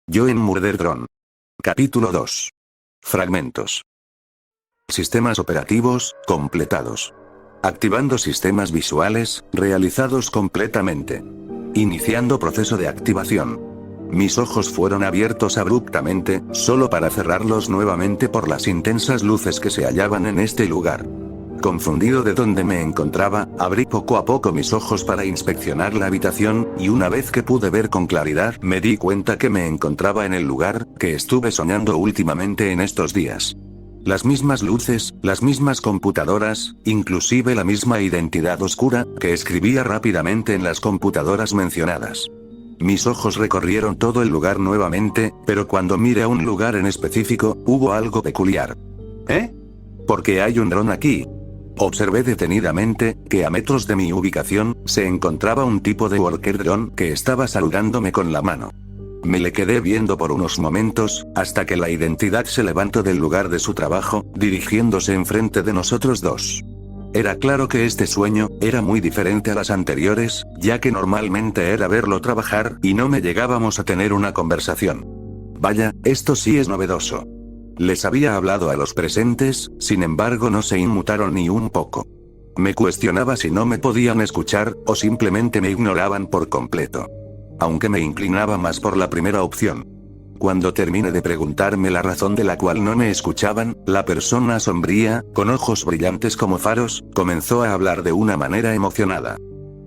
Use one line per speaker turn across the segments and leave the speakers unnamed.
Yo en Murder Drone. Capítulo 2. Fragmentos. Sistemas operativos, completados. Activando sistemas visuales, realizados completamente. Iniciando proceso de activación. Mis ojos fueron abiertos abruptamente, solo para cerrarlos nuevamente por las intensas luces que se hallaban en este lugar. Confundido de dónde me encontraba, abrí poco a poco mis ojos para inspeccionar la habitación, y una vez que pude ver con claridad, me di cuenta que me encontraba en el lugar que estuve soñando últimamente en estos días. Las mismas luces, las mismas computadoras, inclusive la misma identidad oscura, que escribía rápidamente en las computadoras mencionadas. Mis ojos recorrieron todo el lugar nuevamente, pero cuando miré a un lugar en específico, hubo algo peculiar. ¿Eh? ¿Por qué hay un dron aquí? Observé detenidamente, que a metros de mi ubicación, se encontraba un tipo de worker drone que estaba saludándome con la mano. Me le quedé viendo por unos momentos, hasta que la identidad se levantó del lugar de su trabajo, dirigiéndose enfrente de nosotros dos. Era claro que este sueño, era muy diferente a las anteriores, ya que normalmente era verlo trabajar, y no me llegábamos a tener una conversación. Vaya, esto sí es novedoso. Les había hablado a los presentes, sin embargo no se inmutaron ni un poco. Me cuestionaba si no me podían escuchar, o simplemente me ignoraban por completo. Aunque me inclinaba más por la primera opción. Cuando terminé de preguntarme la razón de la cual no me escuchaban, la persona sombría, con ojos brillantes como faros, comenzó a hablar de una manera emocionada.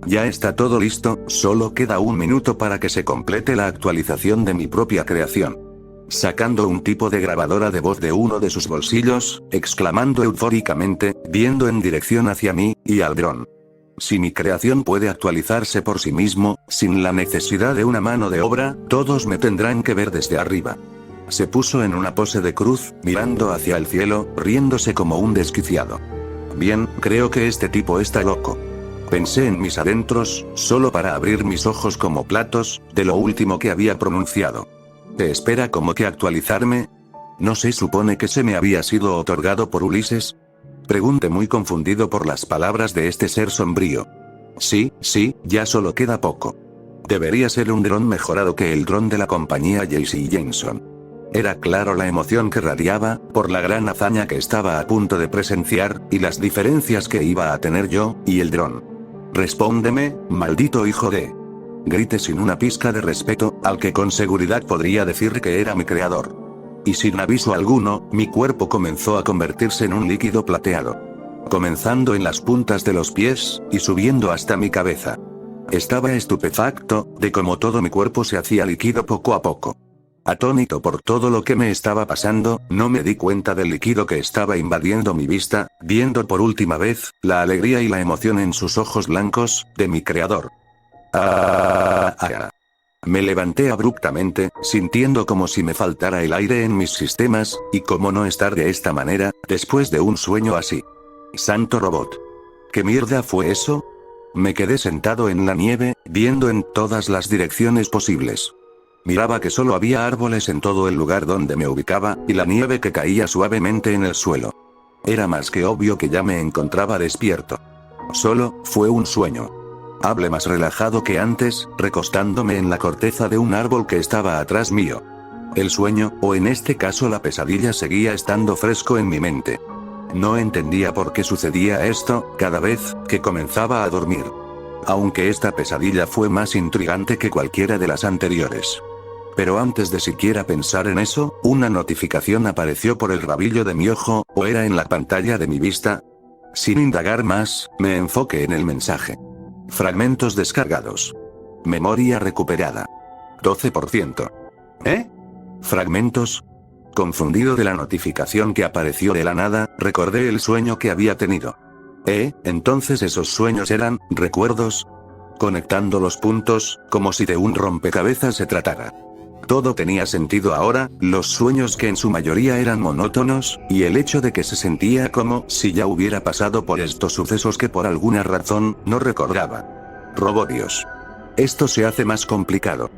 Ya está todo listo, solo queda un minuto para que se complete la actualización de mi propia creación. Sacando un tipo de grabadora de voz de uno de sus bolsillos, exclamando eufóricamente, viendo en dirección hacia mí, y al dron. Si mi creación puede actualizarse por sí mismo, sin la necesidad de una mano de obra, todos me tendrán que ver desde arriba. Se puso en una pose de cruz, mirando hacia el cielo, riéndose como un desquiciado. Bien, creo que este tipo está loco. Pensé en mis adentros, solo para abrir mis ojos como platos, de lo último que había pronunciado. ¿Te espera como que actualizarme? ¿No se supone que se me había sido otorgado por Ulises? Pregunté muy confundido por las palabras de este ser sombrío. Sí, ya solo queda poco. Debería ser un dron mejorado que el dron de la compañía JC Jameson. Era claro la emoción que radiaba, por la gran hazaña que estaba a punto de presenciar, y las diferencias que iba a tener yo, y el dron. Respóndeme, maldito hijo de... Grité sin una pizca de respeto, al que con seguridad podría decir que era mi creador. Y sin aviso alguno, mi cuerpo comenzó a convertirse en un líquido plateado. Comenzando en las puntas de los pies, y subiendo hasta mi cabeza. Estaba estupefacto, de cómo todo mi cuerpo se hacía líquido poco a poco. Atónito por todo lo que me estaba pasando, no me di cuenta del líquido que estaba invadiendo mi vista, viendo por última vez, la alegría y la emoción en sus ojos blancos, de mi creador. Me levanté abruptamente, sintiendo como si me faltara el aire en mis sistemas, y cómo no estar de esta manera, después de un sueño así. Santo robot. ¿Qué mierda fue eso? Me quedé sentado en la nieve, viendo en todas las direcciones posibles. Miraba que solo había árboles en todo el lugar donde me ubicaba, y la nieve que caía suavemente en el suelo. Era más que obvio que ya me encontraba despierto. Solo, fue un sueño. Hablé más relajado que antes, recostándome en la corteza de un árbol que estaba atrás mío. El sueño, o en este caso la pesadilla, seguía estando fresco en mi mente. No entendía por qué sucedía esto, cada vez que comenzaba a dormir. Aunque esta pesadilla fue más intrigante que cualquiera de las anteriores. Pero antes de siquiera pensar en eso, una notificación apareció por el rabillo de mi ojo, o era en la pantalla de mi vista. Sin indagar más, me enfoqué en el mensaje. Fragmentos descargados. Memoria recuperada. 12%. ¿Eh? ¿Fragmentos? Confundido de la notificación que apareció de la nada, recordé el sueño que había tenido. Entonces esos sueños eran, recuerdos. Conectando los puntos, como si de un rompecabezas se tratara. Todo tenía sentido ahora, los sueños que en su mayoría eran monótonos, y el hecho de que se sentía como si ya hubiera pasado por estos sucesos que por alguna razón, no recordaba. Robodios. Esto se hace más complicado.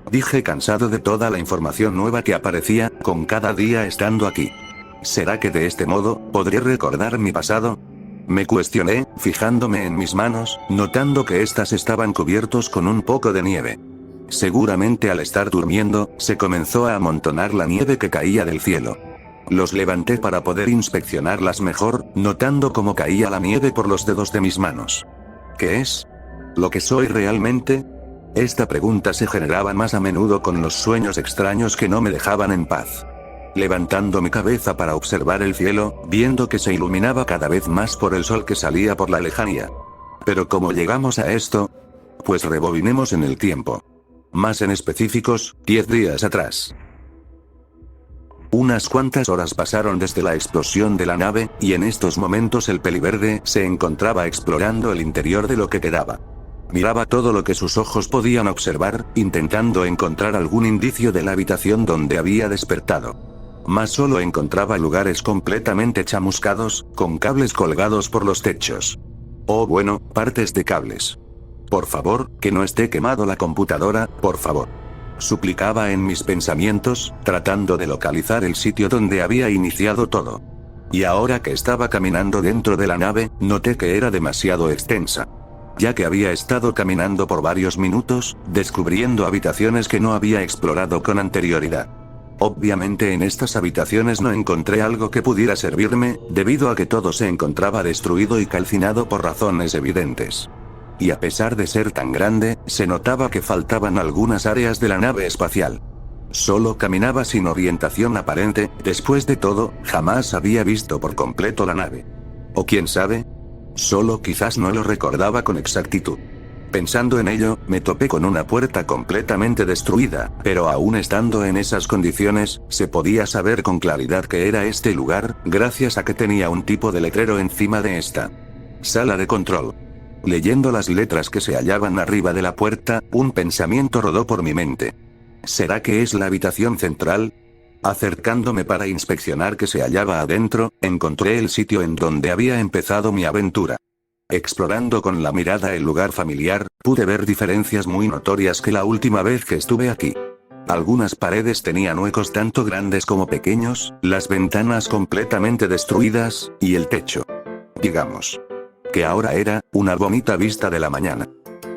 Dije cansado de toda la información nueva que aparecía, con cada día estando aquí. ¿Será que de este modo, podré recordar mi pasado? Me cuestioné, fijándome en mis manos, notando que éstas estaban cubiertos con un poco de nieve. Seguramente al estar durmiendo, se comenzó a amontonar la nieve que caía del cielo. Los levanté para poder inspeccionarlas mejor, notando cómo caía la nieve por los dedos de mis manos. ¿Qué es? ¿Lo que soy realmente? Esta pregunta se generaba más a menudo con los sueños extraños que no me dejaban en paz. Levantando mi cabeza para observar el cielo, viendo que se iluminaba cada vez más por el sol que salía por la lejanía. Pero ¿cómo llegamos a esto? Pues rebobinemos en el tiempo. Más en específicos, 10 días atrás. Unas cuantas horas pasaron desde la explosión de la nave, y en estos momentos el peliverde se encontraba explorando el interior de lo que quedaba. Miraba todo lo que sus ojos podían observar, intentando encontrar algún indicio de la habitación donde había despertado. Mas solo encontraba lugares completamente chamuscados, con cables colgados por los techos. Oh bueno, partes de cables. Por favor, que no esté quemado la computadora, por favor. Suplicaba en mis pensamientos, tratando de localizar el sitio donde había iniciado todo. Y ahora que estaba caminando dentro de la nave, noté que era demasiado extensa. Ya que había estado caminando por varios minutos, descubriendo habitaciones que no había explorado con anterioridad. Obviamente en estas habitaciones no encontré algo que pudiera servirme, debido a que todo se encontraba destruido y calcinado por razones evidentes. Y a pesar de ser tan grande, se notaba que faltaban algunas áreas de la nave espacial. Solo caminaba sin orientación aparente, después de todo, jamás había visto por completo la nave. O quién sabe, solo quizás no lo recordaba con exactitud. Pensando en ello, me topé con una puerta completamente destruida, pero aún estando en esas condiciones, se podía saber con claridad que era este lugar, gracias a que tenía un tipo de letrero encima de esta sala de control. Leyendo las letras que se hallaban arriba de la puerta, un pensamiento rodó por mi mente. ¿Será que es la habitación central? Acercándome para inspeccionar qué se hallaba adentro, encontré el sitio en donde había empezado mi aventura. Explorando con la mirada el lugar familiar, pude ver diferencias muy notorias que la última vez que estuve aquí. Algunas paredes tenían huecos tanto grandes como pequeños, las ventanas completamente destruidas, y el techo. Digamos que ahora era una bonita vista de la mañana.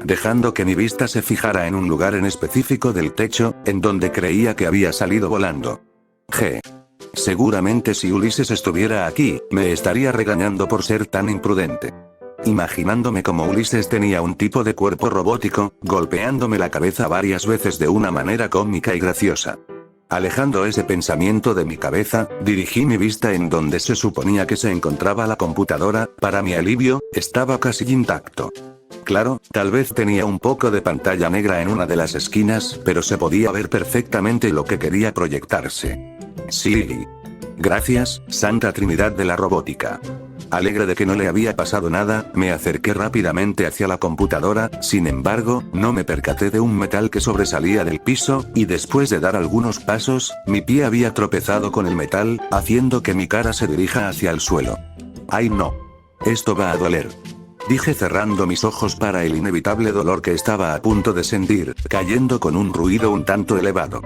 Dejando que mi vista se fijara en un lugar en específico del techo, en donde creía que había salido volando. Seguramente si Ulises estuviera aquí, me estaría regañando por ser tan imprudente. Imaginándome como Ulises tenía un tipo de cuerpo robótico, golpeándome la cabeza varias veces de una manera cómica y graciosa. Alejando ese pensamiento de mi cabeza, dirigí mi vista en donde se suponía que se encontraba la computadora. Para mi alivio, estaba casi intacto. Claro, tal vez tenía un poco de pantalla negra en una de las esquinas, pero se podía ver perfectamente lo que quería proyectarse. Sí. Gracias, Santa Trinidad de la Robótica. Alegre de que no le había pasado nada, me acerqué rápidamente hacia la computadora, sin embargo, no me percaté de un metal que sobresalía del piso, y después de dar algunos pasos, mi pie había tropezado con el metal, haciendo que mi cara se dirija hacia el suelo. ¡Ay no! Esto va a doler. Dije cerrando mis ojos para el inevitable dolor que estaba a punto de sentir, cayendo con un ruido un tanto elevado.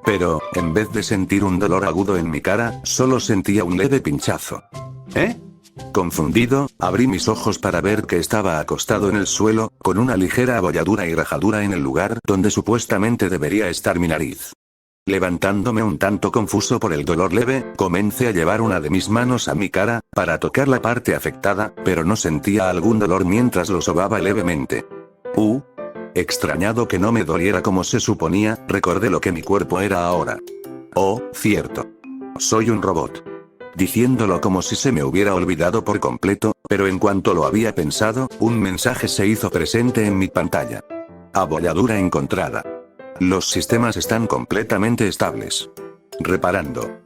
Pero, en vez de sentir un dolor agudo en mi cara, solo sentía un leve pinchazo. Confundido, abrí mis ojos para ver que estaba acostado en el suelo, con una ligera abolladura y rajadura en el lugar donde supuestamente debería estar mi nariz. Levantándome un tanto confuso por el dolor leve, comencé a llevar una de mis manos a mi cara, para tocar la parte afectada, pero no sentía algún dolor mientras lo sobaba levemente. Extrañado que no me doliera como se suponía, recordé lo que mi cuerpo era ahora. Oh, cierto. Soy un robot. Diciéndolo como si se me hubiera olvidado por completo, pero en cuanto lo había pensado, un mensaje se hizo presente en mi pantalla. Abolladura encontrada. Los sistemas están completamente estables. Reparando.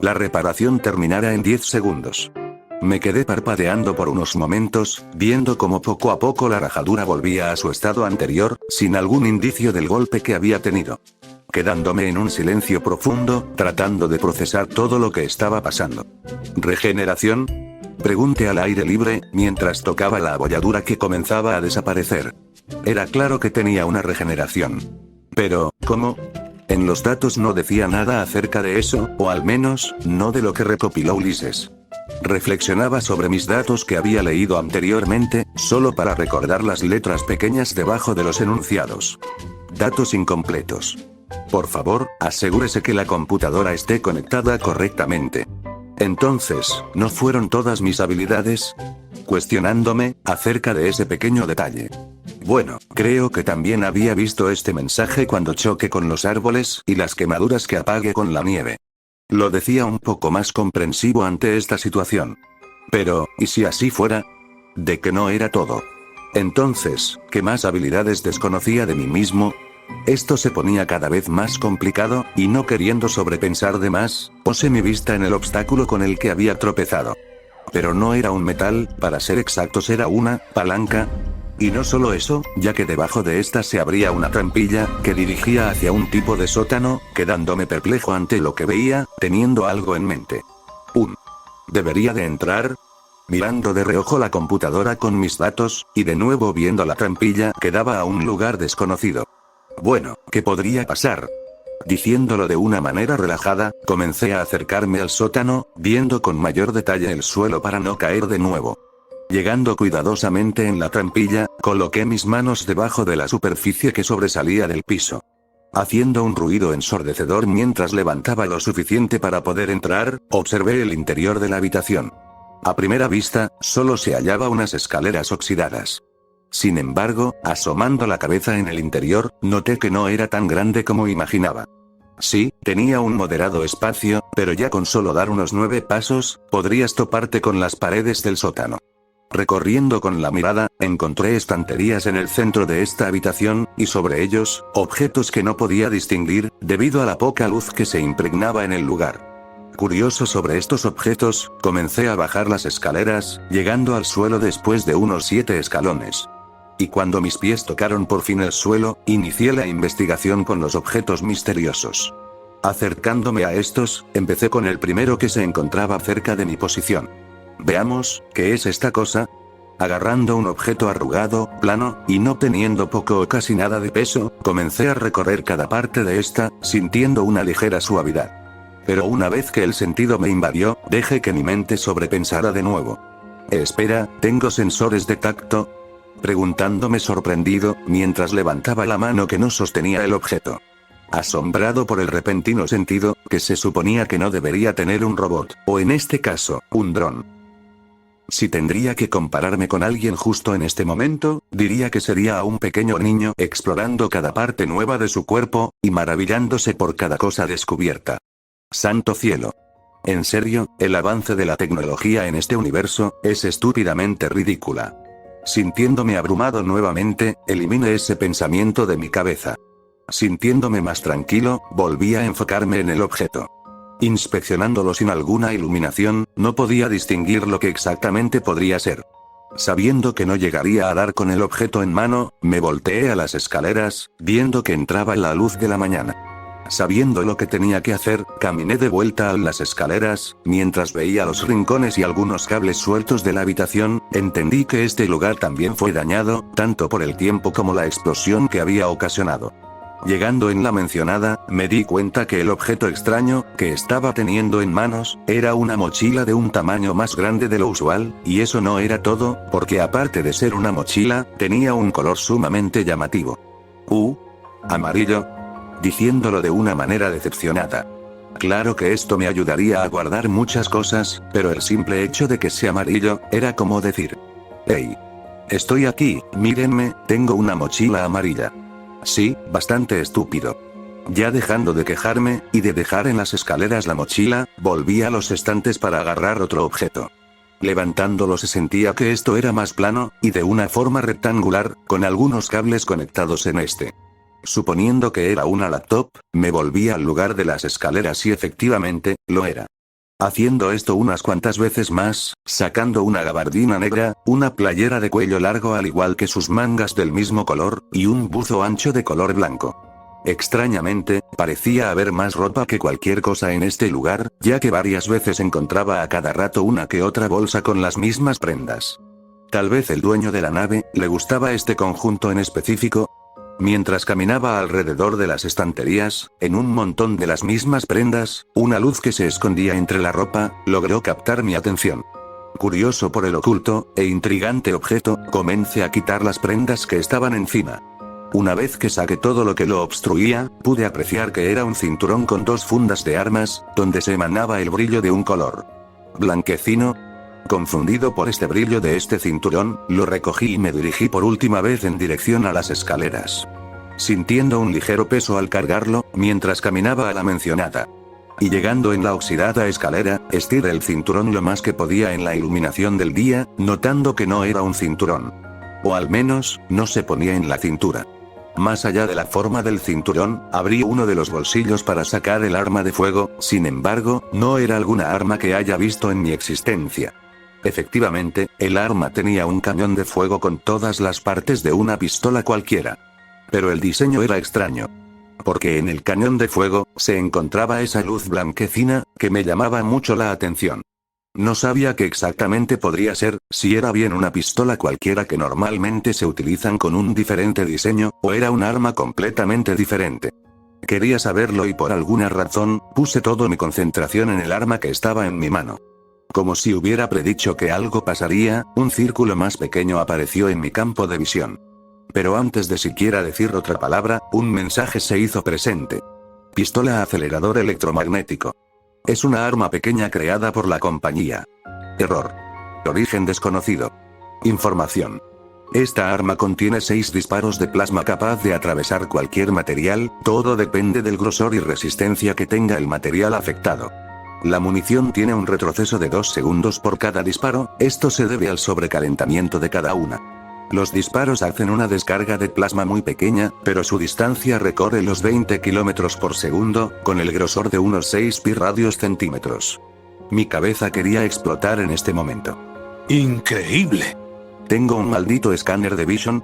La reparación terminará en 10 segundos. Me quedé parpadeando por unos momentos, viendo cómo poco a poco la rajadura volvía a su estado anterior, sin algún indicio del golpe que había tenido. Quedándome en un silencio profundo, tratando de procesar todo lo que estaba pasando. ¿Regeneración? Pregunté al aire libre, mientras tocaba la abolladura que comenzaba a desaparecer. Era claro que tenía una regeneración. Pero, ¿cómo? En los datos no decía nada acerca de eso, o al menos, no de lo que recopiló Ulises. Reflexionaba sobre mis datos que había leído anteriormente, solo para recordar las letras pequeñas debajo de los enunciados. Datos incompletos. Por favor, asegúrese que la computadora esté conectada correctamente. Entonces, ¿no fueron todas mis habilidades? Cuestionándome acerca de ese pequeño detalle. Bueno, creo que también había visto este mensaje cuando choqué con los árboles y las quemaduras que apagué con la nieve. Lo decía un poco más comprensivo ante esta situación. Pero, ¿y si así fuera? ¿De que no era todo? Entonces, ¿qué más habilidades desconocía de mí mismo? Esto se ponía cada vez más complicado, y no queriendo sobrepensar de más, puse mi vista en el obstáculo con el que había tropezado. Pero no era un metal, para ser exactos era una palanca. Y no solo eso, ya que debajo de esta se abría una trampilla, que dirigía hacia un tipo de sótano, quedándome perplejo ante lo que veía, teniendo algo en mente. ¿Debería de entrar? Mirando de reojo la computadora con mis datos, y de nuevo viendo la trampilla que daba a un lugar desconocido. Bueno, ¿qué podría pasar? Diciéndolo de una manera relajada, comencé a acercarme al sótano, viendo con mayor detalle el suelo para no caer de nuevo. Llegando cuidadosamente en la trampilla, coloqué mis manos debajo de la superficie que sobresalía del piso. Haciendo un ruido ensordecedor mientras levantaba lo suficiente para poder entrar, observé el interior de la habitación. A primera vista, solo se hallaba unas escaleras oxidadas. Sin embargo, asomando la cabeza en el interior, noté que no era tan grande como imaginaba. Sí, tenía un moderado espacio, pero ya con solo dar unos 9 pasos, podrías toparte con las paredes del sótano. Recorriendo con la mirada, encontré estanterías en el centro de esta habitación, y sobre ellos, objetos que no podía distinguir, debido a la poca luz que se impregnaba en el lugar. Curioso sobre estos objetos, comencé a bajar las escaleras, llegando al suelo después de unos 7 escalones. Y cuando mis pies tocaron por fin el suelo, inicié la investigación con los objetos misteriosos. Acercándome a estos, empecé con el primero que se encontraba cerca de mi posición. Veamos, ¿qué es esta cosa? Agarrando un objeto arrugado, plano, y no teniendo poco o casi nada de peso, comencé a recorrer cada parte de esta, sintiendo una ligera suavidad. Pero una vez que el sentido me invadió, dejé que mi mente sobrepensara de nuevo. Espera, ¿tengo sensores de tacto? Preguntándome sorprendido, mientras levantaba la mano que no sostenía el objeto. Asombrado por el repentino sentido, que se suponía que no debería tener un robot, o en este caso, un dron. Si tendría que compararme con alguien justo en este momento, diría que sería a un pequeño niño explorando cada parte nueva de su cuerpo, y maravillándose por cada cosa descubierta. ¡Santo cielo! En serio, el avance de la tecnología en este universo, es estúpidamente ridícula. Sintiéndome abrumado nuevamente, eliminé ese pensamiento de mi cabeza. Sintiéndome más tranquilo, volví a enfocarme en el objeto. Inspeccionándolo sin alguna iluminación, no podía distinguir lo que exactamente podría ser. Sabiendo que no llegaría a dar con el objeto en mano, me volteé a las escaleras, viendo que entraba la luz de la mañana. Sabiendo lo que tenía que hacer, caminé de vuelta a las escaleras, mientras veía los rincones y algunos cables sueltos de la habitación, entendí que este lugar también fue dañado, tanto por el tiempo como la explosión que había ocasionado. Llegando en la mencionada, me di cuenta que el objeto extraño, que estaba teniendo en manos, era una mochila de un tamaño más grande de lo usual, y eso no era todo, porque aparte de ser una mochila, tenía un color sumamente llamativo. Amarillo. Diciéndolo de una manera decepcionada. Claro que esto me ayudaría a guardar muchas cosas, pero el simple hecho de que sea amarillo, era como decir: «Hey. Estoy aquí, mírenme, tengo una mochila amarilla». Sí, bastante estúpido. Ya dejando de quejarme, y de dejar en las escaleras la mochila, volví a los estantes para agarrar otro objeto. Levantándolo se sentía que esto era más plano, y de una forma rectangular, con algunos cables conectados en este. Suponiendo que era una laptop, me volví al lugar de las escaleras y efectivamente, lo era. Haciendo esto unas cuantas veces más, sacando una gabardina negra, una playera de cuello largo al igual que sus mangas del mismo color, y un buzo ancho de color blanco. Extrañamente, parecía haber más ropa que cualquier cosa en este lugar, ya que varias veces encontraba a cada rato una que otra bolsa con las mismas prendas. Tal vez el dueño de la nave, le gustaba este conjunto en específico. Mientras caminaba alrededor de las estanterías, en un montón de las mismas prendas, una luz que se escondía entre la ropa, logró captar mi atención. Curioso por el oculto e intrigante objeto, comencé a quitar las prendas que estaban encima. Una vez que saqué todo lo que lo obstruía, pude apreciar que era un cinturón con 2 fundas de armas, donde se emanaba el brillo de un color blanquecino. Confundido por este brillo de este cinturón, lo recogí y me dirigí por última vez en dirección a las escaleras. Sintiendo un ligero peso al cargarlo, mientras caminaba a la mencionada. Y llegando en la oxidada escalera, estiré el cinturón lo más que podía en la iluminación del día, notando que no era un cinturón. O al menos, no se ponía en la cintura. Más allá de la forma del cinturón, abrí uno de los bolsillos para sacar el arma de fuego, sin embargo, no era alguna arma que haya visto en mi existencia. Efectivamente, el arma tenía un cañón de fuego con todas las partes de una pistola cualquiera. Pero el diseño era extraño. Porque en el cañón de fuego, se encontraba esa luz blanquecina, que me llamaba mucho la atención. No sabía qué exactamente podría ser, si era bien una pistola cualquiera que normalmente se utilizan con un diferente diseño, o era un arma completamente diferente. Quería saberlo y por alguna razón, puse toda mi concentración en el arma que estaba en mi mano. Como si hubiera predicho que algo pasaría, un círculo más pequeño apareció en mi campo de visión. Pero antes de siquiera decir otra palabra, un mensaje se hizo presente. Pistola acelerador electromagnético. Es una arma pequeña creada por la compañía. Error. Origen desconocido. Información. Esta arma contiene 6 disparos de plasma capaz de atravesar cualquier material, todo depende del grosor y resistencia que tenga el material afectado. La munición tiene un retroceso de 2 segundos por cada disparo, esto se debe al sobrecalentamiento de cada una. Los disparos hacen una descarga de plasma muy pequeña, pero su distancia recorre los 20 km por segundo, con el grosor de unos 6 pi radios centímetros. Mi cabeza quería explotar en este momento.
¡Increíble!
¿Tengo un maldito escáner de Vision?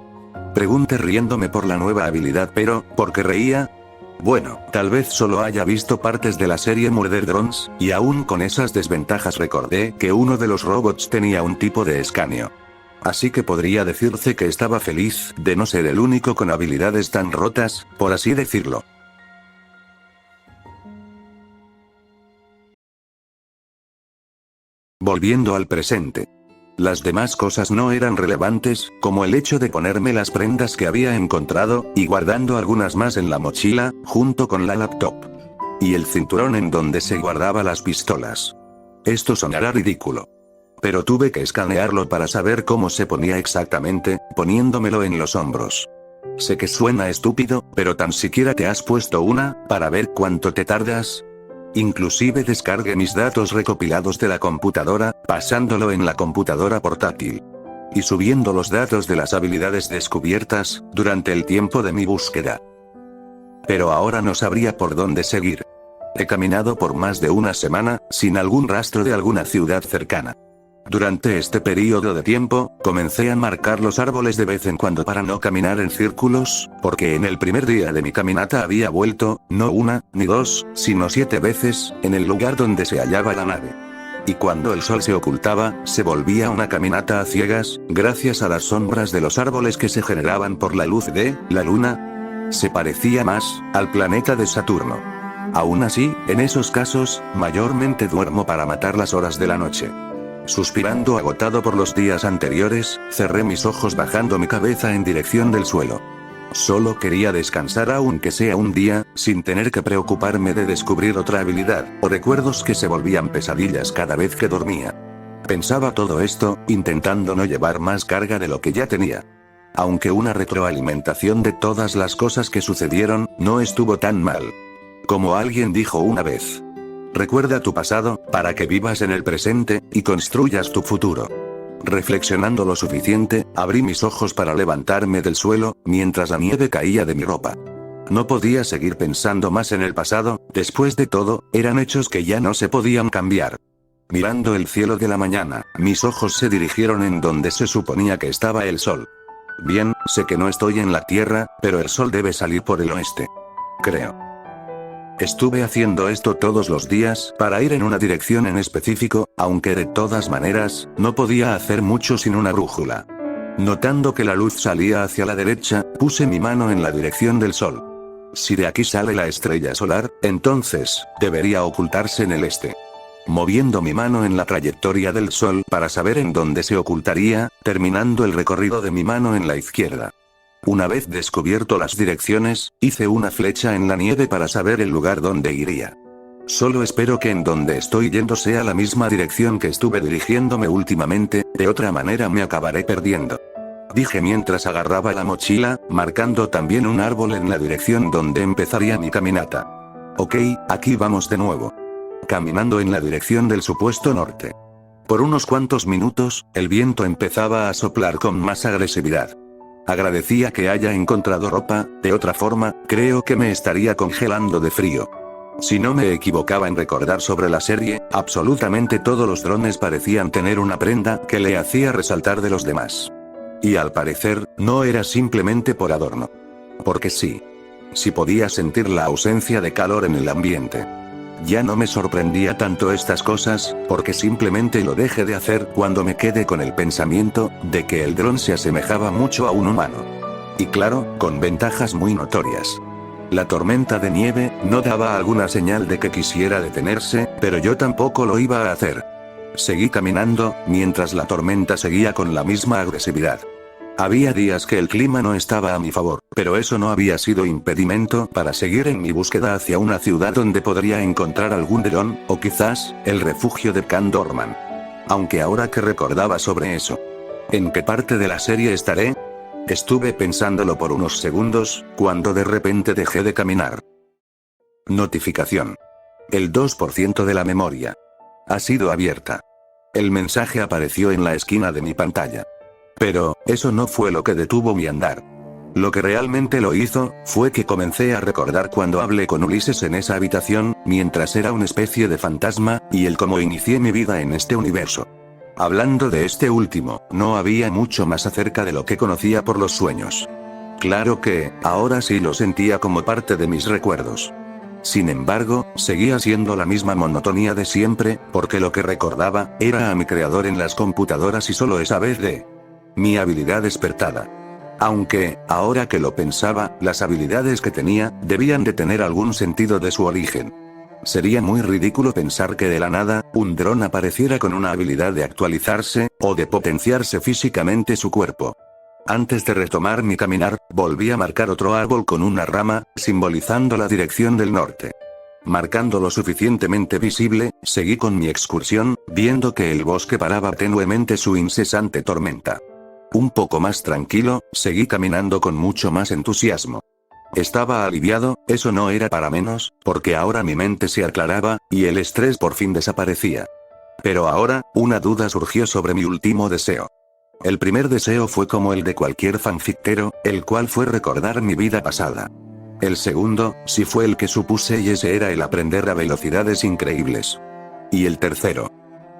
Pregunté riéndome por la nueva habilidad, pero, ¿por qué reía? Bueno, tal vez solo haya visto partes de la serie Murder Drones, y aún con esas desventajas recordé que uno de los robots tenía un tipo de escaneo. Así que podría decirse que estaba feliz de no ser el único con habilidades tan rotas, por así decirlo. Volviendo al presente. Las demás cosas no eran relevantes, como el hecho de ponerme las prendas que había encontrado, y guardando algunas más en la mochila, junto con la laptop. Y el cinturón en donde se guardaba las pistolas. Esto sonará ridículo. Pero tuve que escanearlo para saber cómo se ponía exactamente, poniéndomelo en los hombros. Sé que suena estúpido, pero tan siquiera te has puesto una, para ver cuánto te tardas. Inclusive descargué mis datos recopilados de la computadora, pasándolo en la computadora portátil. Y subiendo los datos de las habilidades descubiertas, durante el tiempo de mi búsqueda. Pero ahora no sabría por dónde seguir. He caminado por más de una semana, sin algún rastro de alguna ciudad cercana. Durante este periodo de tiempo, comencé a marcar los árboles de vez en cuando para no caminar en círculos, porque en el primer día de mi caminata había vuelto, no una, ni dos, sino 7 veces, en el lugar donde se hallaba la nave. Y cuando el sol se ocultaba, se volvía una caminata a ciegas, gracias a las sombras de los árboles que se generaban por la luz de la luna. Se parecía más al planeta de Saturno. Aún así, en esos casos, mayormente duermo para matar las horas de la noche. Suspirando agotado por los días anteriores, cerré mis ojos bajando mi cabeza en dirección del suelo. Solo quería descansar aunque sea un día, sin tener que preocuparme de descubrir otra habilidad, o recuerdos que se volvían pesadillas cada vez que dormía. Pensaba todo esto, intentando no llevar más carga de lo que ya tenía. Aunque una retroalimentación de todas las cosas que sucedieron, no estuvo tan mal. Como alguien dijo una vez. Recuerda tu pasado, para que vivas en el presente, y construyas tu futuro. Reflexionando lo suficiente, abrí mis ojos para levantarme del suelo, mientras la nieve caía de mi ropa. No podía seguir pensando más en el pasado, después de todo, eran hechos que ya no se podían cambiar. Mirando el cielo de la mañana, mis ojos se dirigieron en donde se suponía que estaba el sol. Bien, sé que no estoy en la Tierra, pero el sol debe salir por el oeste. Creo. Estuve haciendo esto todos los días, para ir en una dirección en específico, aunque de todas maneras, no podía hacer mucho sin una brújula. Notando que la luz salía hacia la derecha, puse mi mano en la dirección del sol. Si de aquí sale la estrella solar, entonces, debería ocultarse en el este. Moviendo mi mano en la trayectoria del sol para saber en dónde se ocultaría, terminando el recorrido de mi mano en la izquierda. Una vez descubierto las direcciones, hice una flecha en la nieve para saber el lugar donde iría. Solo espero que en donde estoy yendo sea la misma dirección que estuve dirigiéndome últimamente, de otra manera me acabaré perdiendo. Dije mientras agarraba la mochila, marcando también un árbol en la dirección donde empezaría mi caminata. Ok, aquí vamos de nuevo. Caminando en la dirección del supuesto norte. Por unos cuantos minutos, el viento empezaba a soplar con más agresividad. Agradecía que haya encontrado ropa, de otra forma, creo que me estaría congelando de frío. Si no me equivocaba en recordar sobre la serie, absolutamente todos los drones parecían tener una prenda que le hacía resaltar de los demás. Y al parecer, no era simplemente por adorno. Porque sí. Sí podía sentir la ausencia de calor en el ambiente. Ya no me sorprendía tanto estas cosas, porque simplemente lo dejé de hacer cuando me quedé con el pensamiento de que el dron se asemejaba mucho a un humano. Y claro, con ventajas muy notorias. La tormenta de nieve no daba alguna señal de que quisiera detenerse, pero yo tampoco lo iba a hacer. Seguí caminando, mientras la tormenta seguía con la misma agresividad. Había días que el clima no estaba a mi favor, pero eso no había sido impedimento para seguir en mi búsqueda hacia una ciudad donde podría encontrar algún dron, o quizás, el refugio de Can Dorman. Aunque ahora que recordaba sobre eso. ¿En qué parte de la serie estaré? Estuve pensándolo por unos segundos, cuando de repente dejé de caminar. Notificación. El 2% de la memoria ha sido abierta. El mensaje apareció en la esquina de mi pantalla. Pero, eso no fue lo que detuvo mi andar. Lo que realmente lo hizo, fue que comencé a recordar cuando hablé con Ulises en esa habitación, mientras era una especie de fantasma, y el cómo inicié mi vida en este universo. Hablando de este último, no había mucho más acerca de lo que conocía por los sueños. Claro que, ahora sí lo sentía como parte de mis recuerdos. Sin embargo, seguía siendo la misma monotonía de siempre, porque lo que recordaba, era a mi creador en las computadoras y solo esa vez de mi habilidad despertada. Aunque, ahora que lo pensaba, las habilidades que tenía, debían de tener algún sentido de su origen. Sería muy ridículo pensar que de la nada, un dron apareciera con una habilidad de actualizarse, o de potenciarse físicamente su cuerpo. Antes de retomar mi caminar, volví a marcar otro árbol con una rama, simbolizando la dirección del norte. Marcando lo suficientemente visible, seguí con mi excursión, viendo que el bosque paraba tenuemente su incesante tormenta. Un poco más tranquilo, seguí caminando con mucho más entusiasmo. Estaba aliviado, eso no era para menos, porque ahora mi mente se aclaraba, y el estrés por fin desaparecía. Pero ahora, una duda surgió sobre mi último deseo. El primer deseo fue como el de cualquier fanfictero, el cual fue recordar mi vida pasada. El segundo, sí fue el que supuse y ese era el aprender a velocidades increíbles. Y el tercero.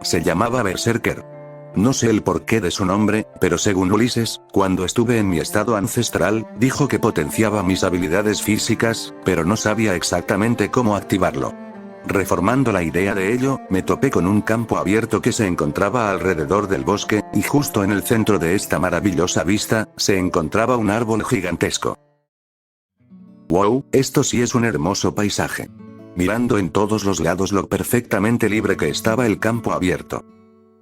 Se llamaba Berserker. No sé el porqué de su nombre, pero según Ulises, cuando estuve en mi estado ancestral, dijo que potenciaba mis habilidades físicas, pero no sabía exactamente cómo activarlo. Reformando la idea de ello, me topé con un campo abierto que se encontraba alrededor del bosque, y justo en el centro de esta maravillosa vista, se encontraba un árbol gigantesco. ¡Wow! Esto sí es un hermoso paisaje. Mirando en todos los lados lo perfectamente libre que estaba el campo abierto.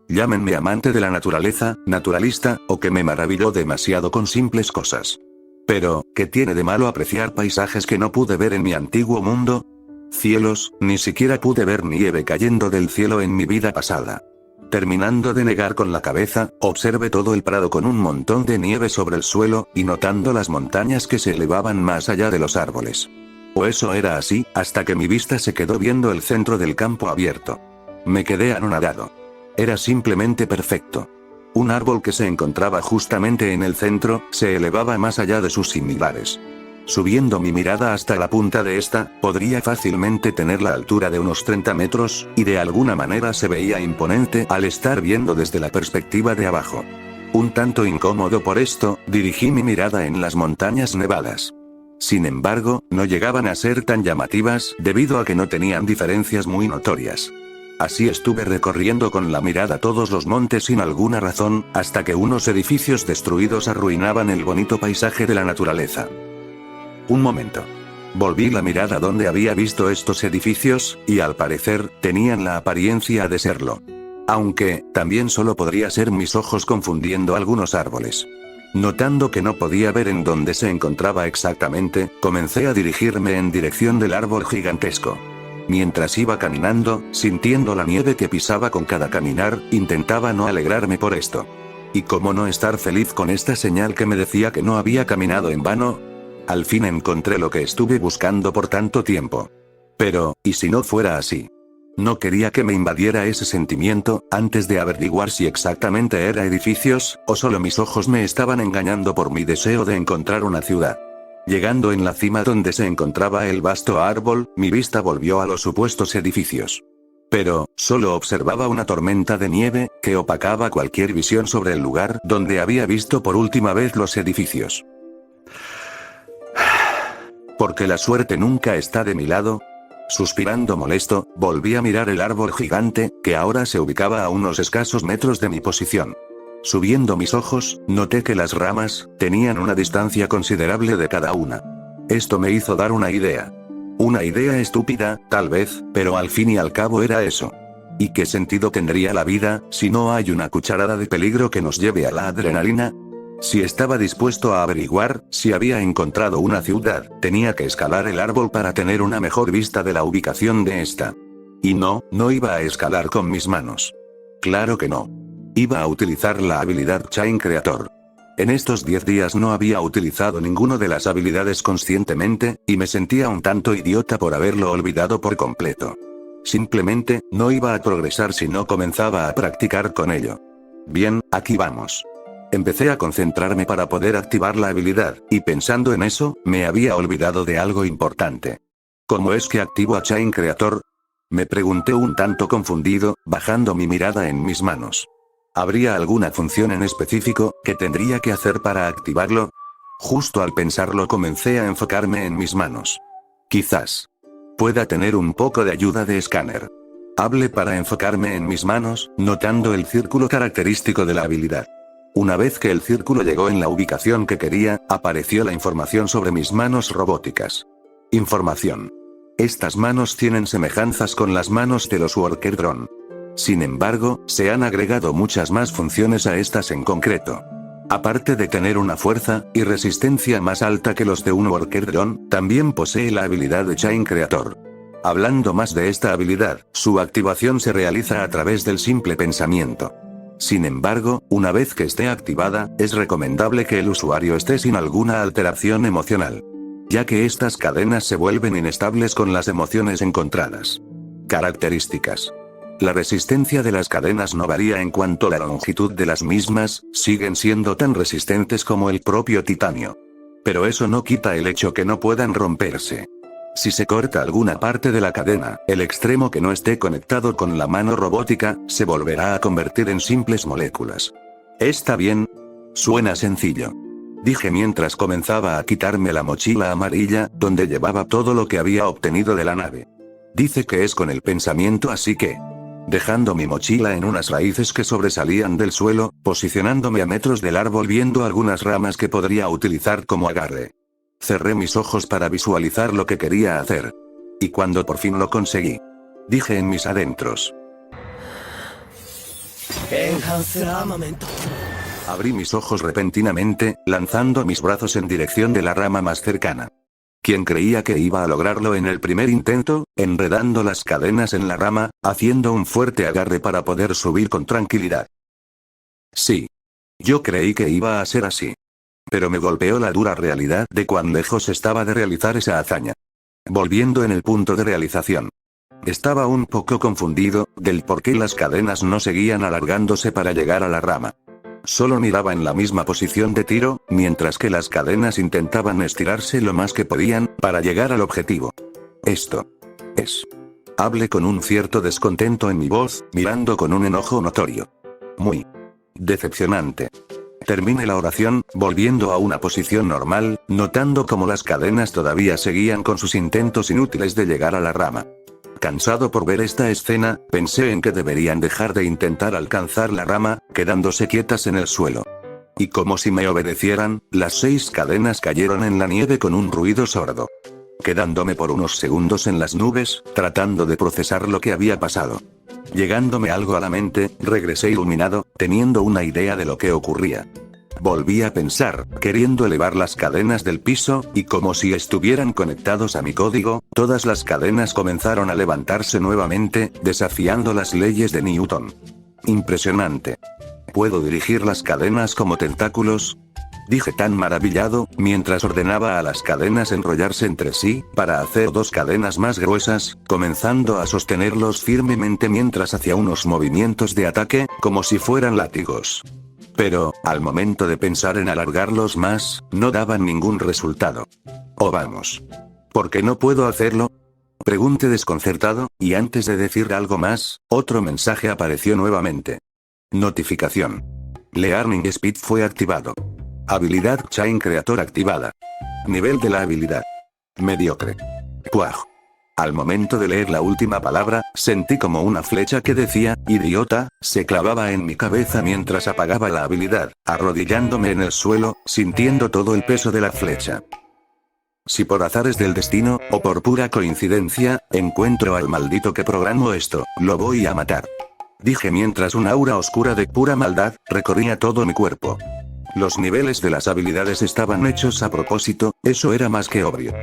Llámenme amante de la naturaleza, naturalista, o que me maravilló demasiado con simples cosas. Pero, ¿qué tiene de malo apreciar paisajes que no pude ver en mi antiguo mundo? Cielos, ni siquiera pude ver nieve cayendo del cielo en mi vida pasada. Terminando de negar con la cabeza, observé todo el prado con un montón de nieve sobre el suelo, y notando las montañas que se elevaban más allá de los árboles. O eso era así, hasta que mi vista se quedó viendo el centro del campo abierto. Me quedé anonadado. Era simplemente perfecto. Un árbol que se encontraba justamente en el centro, se elevaba más allá de sus similares. Subiendo mi mirada hasta la punta de esta, podría fácilmente tener la altura de unos 30 metros, y de alguna manera se veía imponente al estar viendo desde la perspectiva de abajo. Un tanto incómodo por esto, dirigí mi mirada en las montañas nevadas. Sin embargo, no llegaban a ser tan llamativas, debido a que no tenían diferencias muy notorias. Así estuve recorriendo con la mirada todos los montes sin alguna razón, hasta que unos edificios destruidos arruinaban el bonito paisaje de la naturaleza. Un momento. Volví la mirada donde había visto estos edificios, y al parecer, tenían la apariencia de serlo. Aunque, también solo podría ser mis ojos confundiendo algunos árboles. Notando que no podía ver en dónde se encontraba exactamente, comencé a dirigirme en dirección del árbol gigantesco. Mientras iba caminando, sintiendo la nieve que pisaba con cada caminar, intentaba no alegrarme por esto. ¿Y cómo no estar feliz con esta señal que me decía que no había caminado en vano? Al fin encontré lo que estuve buscando por tanto tiempo. Pero, ¿y si no fuera así? No quería que me invadiera ese sentimiento, antes de averiguar si exactamente era edificios, o solo mis ojos me estaban engañando por mi deseo de encontrar una ciudad. Llegando en la cima donde se encontraba el vasto árbol, mi vista volvió a los supuestos edificios. Pero, solo observaba una tormenta de nieve, que opacaba cualquier visión sobre el lugar donde había visto por última vez los edificios. ¿Porque la suerte nunca está de mi lado? Suspirando molesto, volví a mirar el árbol gigante, que ahora se ubicaba a unos escasos metros de mi posición. Subiendo mis ojos, noté que las ramas tenían una distancia considerable de cada una. Esto me hizo dar una idea. Una idea estúpida, tal vez, pero al fin y al cabo era eso. ¿Y qué sentido tendría la vida, si no hay una cucharada de peligro que nos lleve a la adrenalina? Si estaba dispuesto a averiguar si había encontrado una ciudad, tenía que escalar el árbol para tener una mejor vista de la ubicación de esta. Y no iba a escalar con mis manos. Claro que no. Iba a utilizar la habilidad Chain Creator. En estos 10 días no había utilizado ninguna de las habilidades conscientemente, y me sentía un tanto idiota por haberlo olvidado por completo. Simplemente, no iba a progresar si no comenzaba a practicar con ello. Bien, aquí vamos. Empecé a concentrarme para poder activar la habilidad, y pensando en eso, me había olvidado de algo importante. ¿Cómo es que activo a Chain Creator? Me pregunté un tanto confundido, bajando mi mirada en mis manos. ¿Habría alguna función en específico que tendría que hacer para activarlo? Justo al pensarlo comencé a enfocarme en mis manos. Quizás pueda tener un poco de ayuda de escáner. Hablé para enfocarme en mis manos, notando el círculo característico de la habilidad. Una vez que el círculo llegó en la ubicación que quería, apareció la información sobre mis manos robóticas. Información. Estas manos tienen semejanzas con las manos de los Worker Drone. Sin embargo, se han agregado muchas más funciones a estas en concreto. Aparte de tener una fuerza y resistencia más alta que los de un Worker Drone, también posee la habilidad de Chain Creator. Hablando más de esta habilidad, su activación se realiza a través del simple pensamiento. Sin embargo, una vez que esté activada, es recomendable que el usuario esté sin alguna alteración emocional, ya que estas cadenas se vuelven inestables con las emociones encontradas. Características. La resistencia de las cadenas no varía en cuanto a la longitud de las mismas, siguen siendo tan resistentes como el propio titanio. Pero eso no quita el hecho que no puedan romperse. Si se corta alguna parte de la cadena, el extremo que no esté conectado con la mano robótica, se volverá a convertir en simples moléculas. ¿Está bien? Suena sencillo. Dije mientras comenzaba a quitarme la mochila amarilla, donde llevaba todo lo que había obtenido de la nave. Dice que es con el pensamiento, así que... Dejando mi mochila en unas raíces que sobresalían del suelo, posicionándome a metros del árbol viendo algunas ramas que podría utilizar como agarre. Cerré mis ojos para visualizar lo que quería hacer. Y cuando por fin lo conseguí, dije en mis adentros. Abrí mis ojos repentinamente, lanzando mis brazos en dirección de la rama más cercana. Quien creía que iba a lograrlo en el primer intento, enredando las cadenas en la rama, haciendo un fuerte agarre para poder subir con tranquilidad. Sí. Yo creí que iba a ser así. Pero me golpeó la dura realidad de cuán lejos estaba de realizar esa hazaña. Volviendo en el punto de realización. Estaba un poco confundido, del por qué las cadenas no seguían alargándose para llegar a la rama. Solo miraba en la misma posición de tiro, mientras que las cadenas intentaban estirarse lo más que podían, para llegar al objetivo. Esto es. Hablé con un cierto descontento en mi voz, mirando con un enojo notorio. Muy decepcionante. Terminé la oración, volviendo a una posición normal, notando cómo las cadenas todavía seguían con sus intentos inútiles de llegar a la rama. Cansado por ver esta escena, pensé en que deberían dejar de intentar alcanzar la rama, quedándose quietas en el suelo. Y como si me obedecieran, las 6 cadenas cayeron en la nieve con un ruido sordo. Quedándome por unos segundos en las nubes, tratando de procesar lo que había pasado. Llegándome algo a la mente, regresé iluminado, teniendo una idea de lo que ocurría. Volví a pensar, queriendo elevar las cadenas del piso, y como si estuvieran conectados a mi código, todas las cadenas comenzaron a levantarse nuevamente, desafiando las leyes de Newton. Impresionante. ¿Puedo dirigir las cadenas como tentáculos?, dije tan maravillado, mientras ordenaba a las cadenas enrollarse entre sí, para hacer 2 cadenas más gruesas, comenzando a sostenerlos firmemente mientras hacía unos movimientos de ataque, como si fueran látigos. Pero, al momento de pensar en alargarlos más, no daban ningún resultado. Oh vamos. ¿Por qué no puedo hacerlo?, pregunté desconcertado, y antes de decir algo más, otro mensaje apareció nuevamente. Notificación. Learning Speed fue activado. Habilidad Chain Creator activada. Nivel de la habilidad: mediocre. Puaj. Al momento de leer la última palabra, sentí como una flecha que decía, idiota, se clavaba en mi cabeza mientras apagaba la habilidad, arrodillándome en el suelo, sintiendo todo el peso de la flecha. Si por azares del destino, o por pura coincidencia, encuentro al maldito que programó esto, lo voy a matar. Dije mientras una aura oscura de pura maldad recorría todo mi cuerpo. Los niveles de las habilidades estaban hechos a propósito, eso era más que obvio.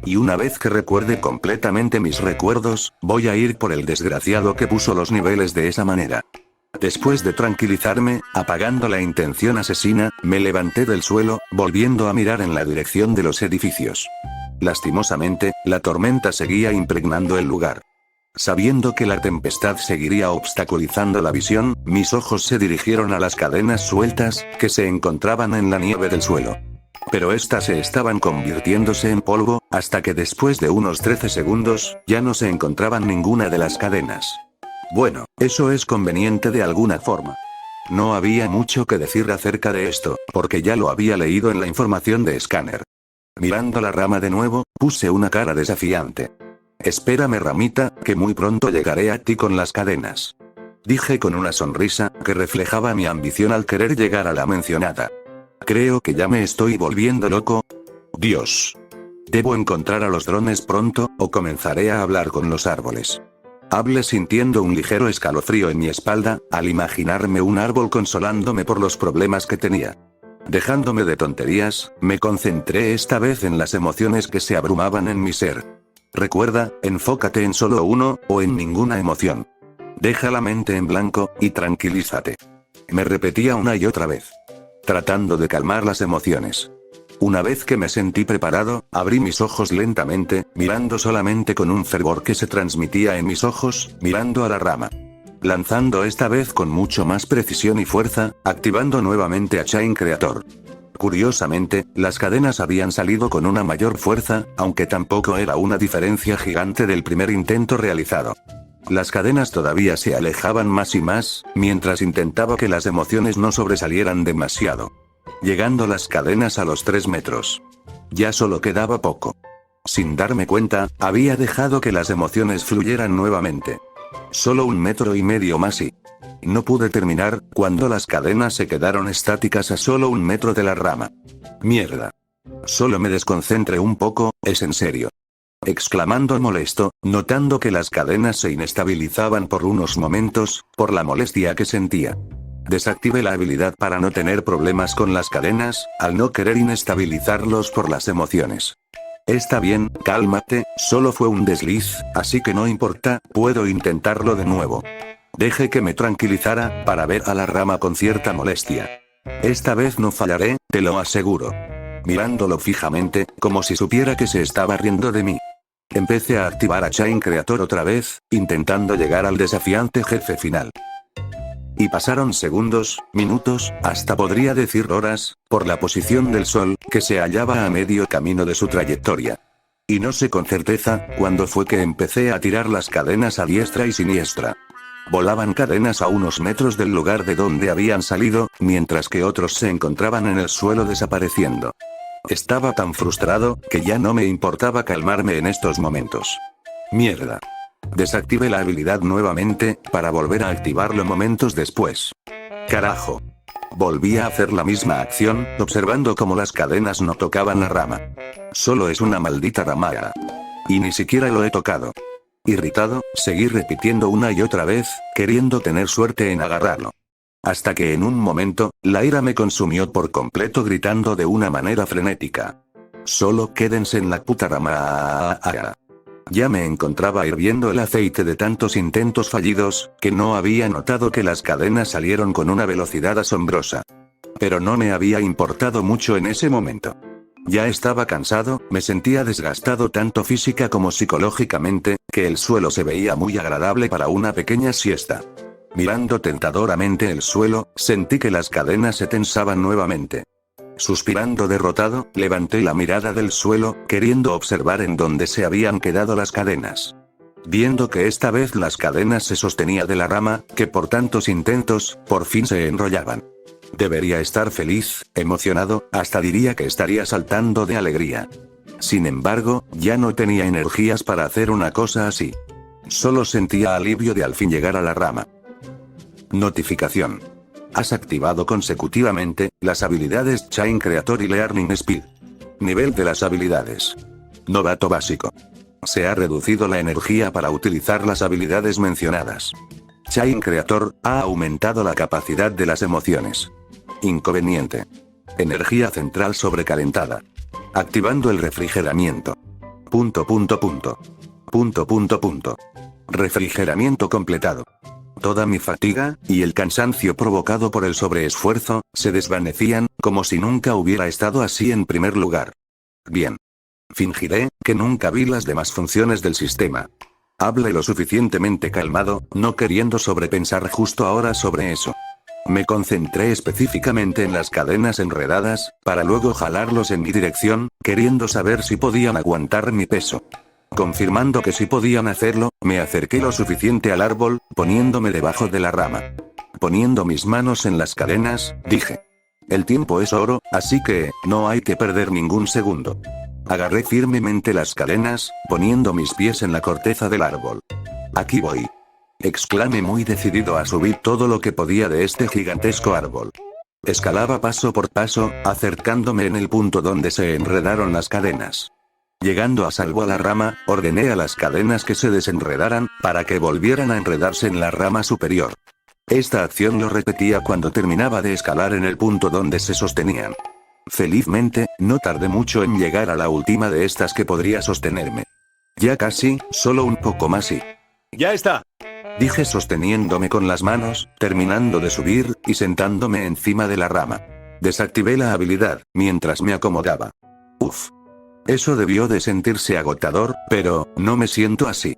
Y una vez que recuerde completamente mis recuerdos, voy a ir por el desgraciado que puso los niveles de esa manera. Después de tranquilizarme, apagando la intención asesina, me levanté del suelo, volviendo a mirar en la dirección de los edificios. Lastimosamente, la tormenta seguía impregnando el lugar. Sabiendo que la tempestad seguiría obstaculizando la visión, mis ojos se dirigieron a las cadenas sueltas, que se encontraban en la nieve del suelo. Pero estas se estaban convirtiéndose en polvo, hasta que después de unos 13 segundos, ya no se encontraban ninguna de las cadenas. Bueno, eso es conveniente de alguna forma. No había mucho que decir acerca de esto, porque ya lo había leído en la información de Scanner. Mirando la rama de nuevo, puse una cara desafiante. Espérame ramita, que muy pronto llegaré a ti con las cadenas. Dije con una sonrisa, que reflejaba mi ambición al querer llegar a la mencionada. Creo que ya me estoy volviendo loco. Dios. Debo encontrar a los drones pronto, o comenzaré a hablar con los árboles. Hablé sintiendo un ligero escalofrío en mi espalda, al imaginarme un árbol consolándome por los problemas que tenía. Dejándome de tonterías, me concentré esta vez en las emociones que se abrumaban en mi ser. Recuerda, enfócate en solo uno, o en ninguna emoción. Deja la mente en blanco, y tranquilízate. Me repetía una y otra vez, tratando de calmar las emociones. Una vez que me sentí preparado, abrí mis ojos lentamente, mirando solamente con un fervor que se transmitía en mis ojos, mirando a la rama. Lanzando esta vez con mucho más precisión y fuerza, activando nuevamente a Chain Creator. Curiosamente, las cadenas habían salido con una mayor fuerza, aunque tampoco era una diferencia gigante del primer intento realizado. Las cadenas todavía se alejaban más y más, mientras intentaba que las emociones no sobresalieran demasiado. Llegando las cadenas a los 3 metros. Ya solo quedaba poco. Sin darme cuenta, había dejado que las emociones fluyeran nuevamente. Solo 1,5 metros más y... no pude terminar, cuando las cadenas se quedaron estáticas a solo 1 metro de la rama. Mierda. Solo me desconcentré un poco, es en serio. Exclamando molesto, notando que las cadenas se inestabilizaban por unos momentos, por la molestia que sentía. Desactivé la habilidad para no tener problemas con las cadenas, al no querer inestabilizarlos por las emociones. Está bien, cálmate, solo fue un desliz, así que no importa, puedo intentarlo de nuevo. Dejé que me tranquilizara, para ver a la rama con cierta molestia. Esta vez no fallaré, te lo aseguro. Mirándolo fijamente, como si supiera que se estaba riendo de mí. Empecé a activar a Chain Creator otra vez, intentando llegar al desafiante jefe final. Y pasaron segundos, minutos, hasta podría decir horas, por la posición del sol, que se hallaba a medio camino de su trayectoria. Y no sé con certeza, cuándo fue que empecé a tirar las cadenas a diestra y siniestra. Volaban cadenas a unos metros del lugar de donde habían salido, mientras que otros se encontraban en el suelo desapareciendo. Estaba tan frustrado, que ya no me importaba calmarme en estos momentos. Mierda. Desactivé la habilidad nuevamente, para volver a activarlo momentos después. Carajo. Volví a hacer la misma acción, observando cómo las cadenas no tocaban la rama. Solo es una maldita rama. Y ni siquiera lo he tocado. Irritado, seguí repitiendo una y otra vez, queriendo tener suerte en agarrarlo. Hasta que en un momento, la ira me consumió por completo gritando de una manera frenética. Solo quédense en la puta rama. Ya me encontraba hirviendo el aceite de tantos intentos fallidos, que no había notado que las cadenas salieron con una velocidad asombrosa. Pero no me había importado mucho en ese momento. Ya estaba cansado, me sentía desgastado tanto física como psicológicamente, que el suelo se veía muy agradable para una pequeña siesta. Mirando tentadoramente el suelo, sentí que las cadenas se tensaban nuevamente. Suspirando derrotado, levanté la mirada del suelo, queriendo observar en dónde se habían quedado las cadenas. Viendo que esta vez las cadenas se sostenía de la rama, que por tantos intentos, por fin se enrollaban. Debería estar feliz, emocionado, hasta diría que estaría saltando de alegría. Sin embargo, ya no tenía energías para hacer una cosa así. Solo sentía alivio de al fin llegar a la rama. Notificación. Has activado consecutivamente las habilidades Chain Creator y Learning Speed. Nivel de las habilidades. Novato básico. Se ha reducido la energía para utilizar las habilidades mencionadas. Chain Creator ha aumentado la capacidad de las emociones. Inconveniente. Energía central sobrecalentada. Activando el refrigeramiento. Refrigeramiento completado. Toda mi fatiga, y el cansancio provocado por el sobreesfuerzo, se desvanecían, como si nunca hubiera estado así en primer lugar. Bien. Fingiré que nunca vi las demás funciones del sistema. Hablé lo suficientemente calmado, no queriendo sobrepensar justo ahora sobre eso. Me concentré específicamente en las cadenas enredadas, para luego jalarlos en mi dirección, queriendo saber si podían aguantar mi peso. Confirmando que sí podían hacerlo, me acerqué lo suficiente al árbol, poniéndome debajo de la rama. Poniendo mis manos en las cadenas, dije. El tiempo es oro, así que, no hay que perder ningún segundo. Agarré firmemente las cadenas, poniendo mis pies en la corteza del árbol. Aquí voy. Exclamé muy decidido a subir todo lo que podía de este gigantesco árbol. Escalaba paso por paso, acercándome en el punto donde se enredaron las cadenas. Llegando a salvo a la rama, ordené a las cadenas que se desenredaran, para que volvieran a enredarse en la rama superior. Esta acción lo repetía cuando terminaba de escalar en el punto donde se sostenían. Felizmente, no tardé mucho en llegar a la última de estas que podría sostenerme. Ya casi, solo un poco más y...
¡Ya está!
Dije sosteniéndome con las manos, terminando de subir, y sentándome encima de la rama. Desactivé la habilidad, mientras me acomodaba. Uf. Eso debió de sentirse agotador, pero, no me siento así.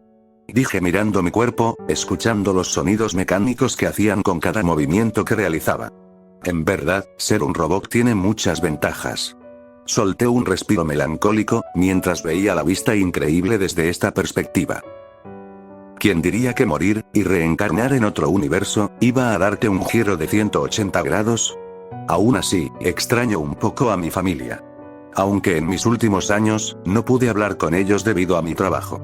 Dije mirando mi cuerpo, escuchando los sonidos mecánicos que hacían con cada movimiento que realizaba. En verdad, ser un robot tiene muchas ventajas. Solté un respiro melancólico, mientras veía la vista increíble desde esta perspectiva. ¿Quién diría que morir, y reencarnar en otro universo, iba a darte un giro de 180 grados? Aún así, extraño un poco a mi familia. Aunque en mis últimos años, no pude hablar con ellos debido a mi trabajo.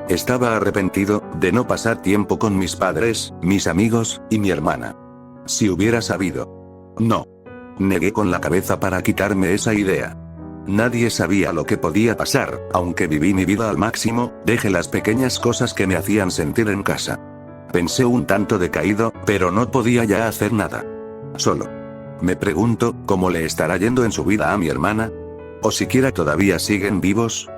Estaba arrepentido, de no pasar tiempo con mis padres, mis amigos, y mi hermana. Si hubiera sabido. No. Negué con la cabeza para quitarme esa idea. Nadie sabía lo que podía pasar, aunque viví mi vida al máximo, dejé las pequeñas cosas que me hacían sentir en casa. Pensé un tanto decaído, pero no podía ya hacer nada. Solo. Me pregunto, ¿cómo le estará yendo en su vida a mi hermana? ¿O siquiera todavía siguen vivos?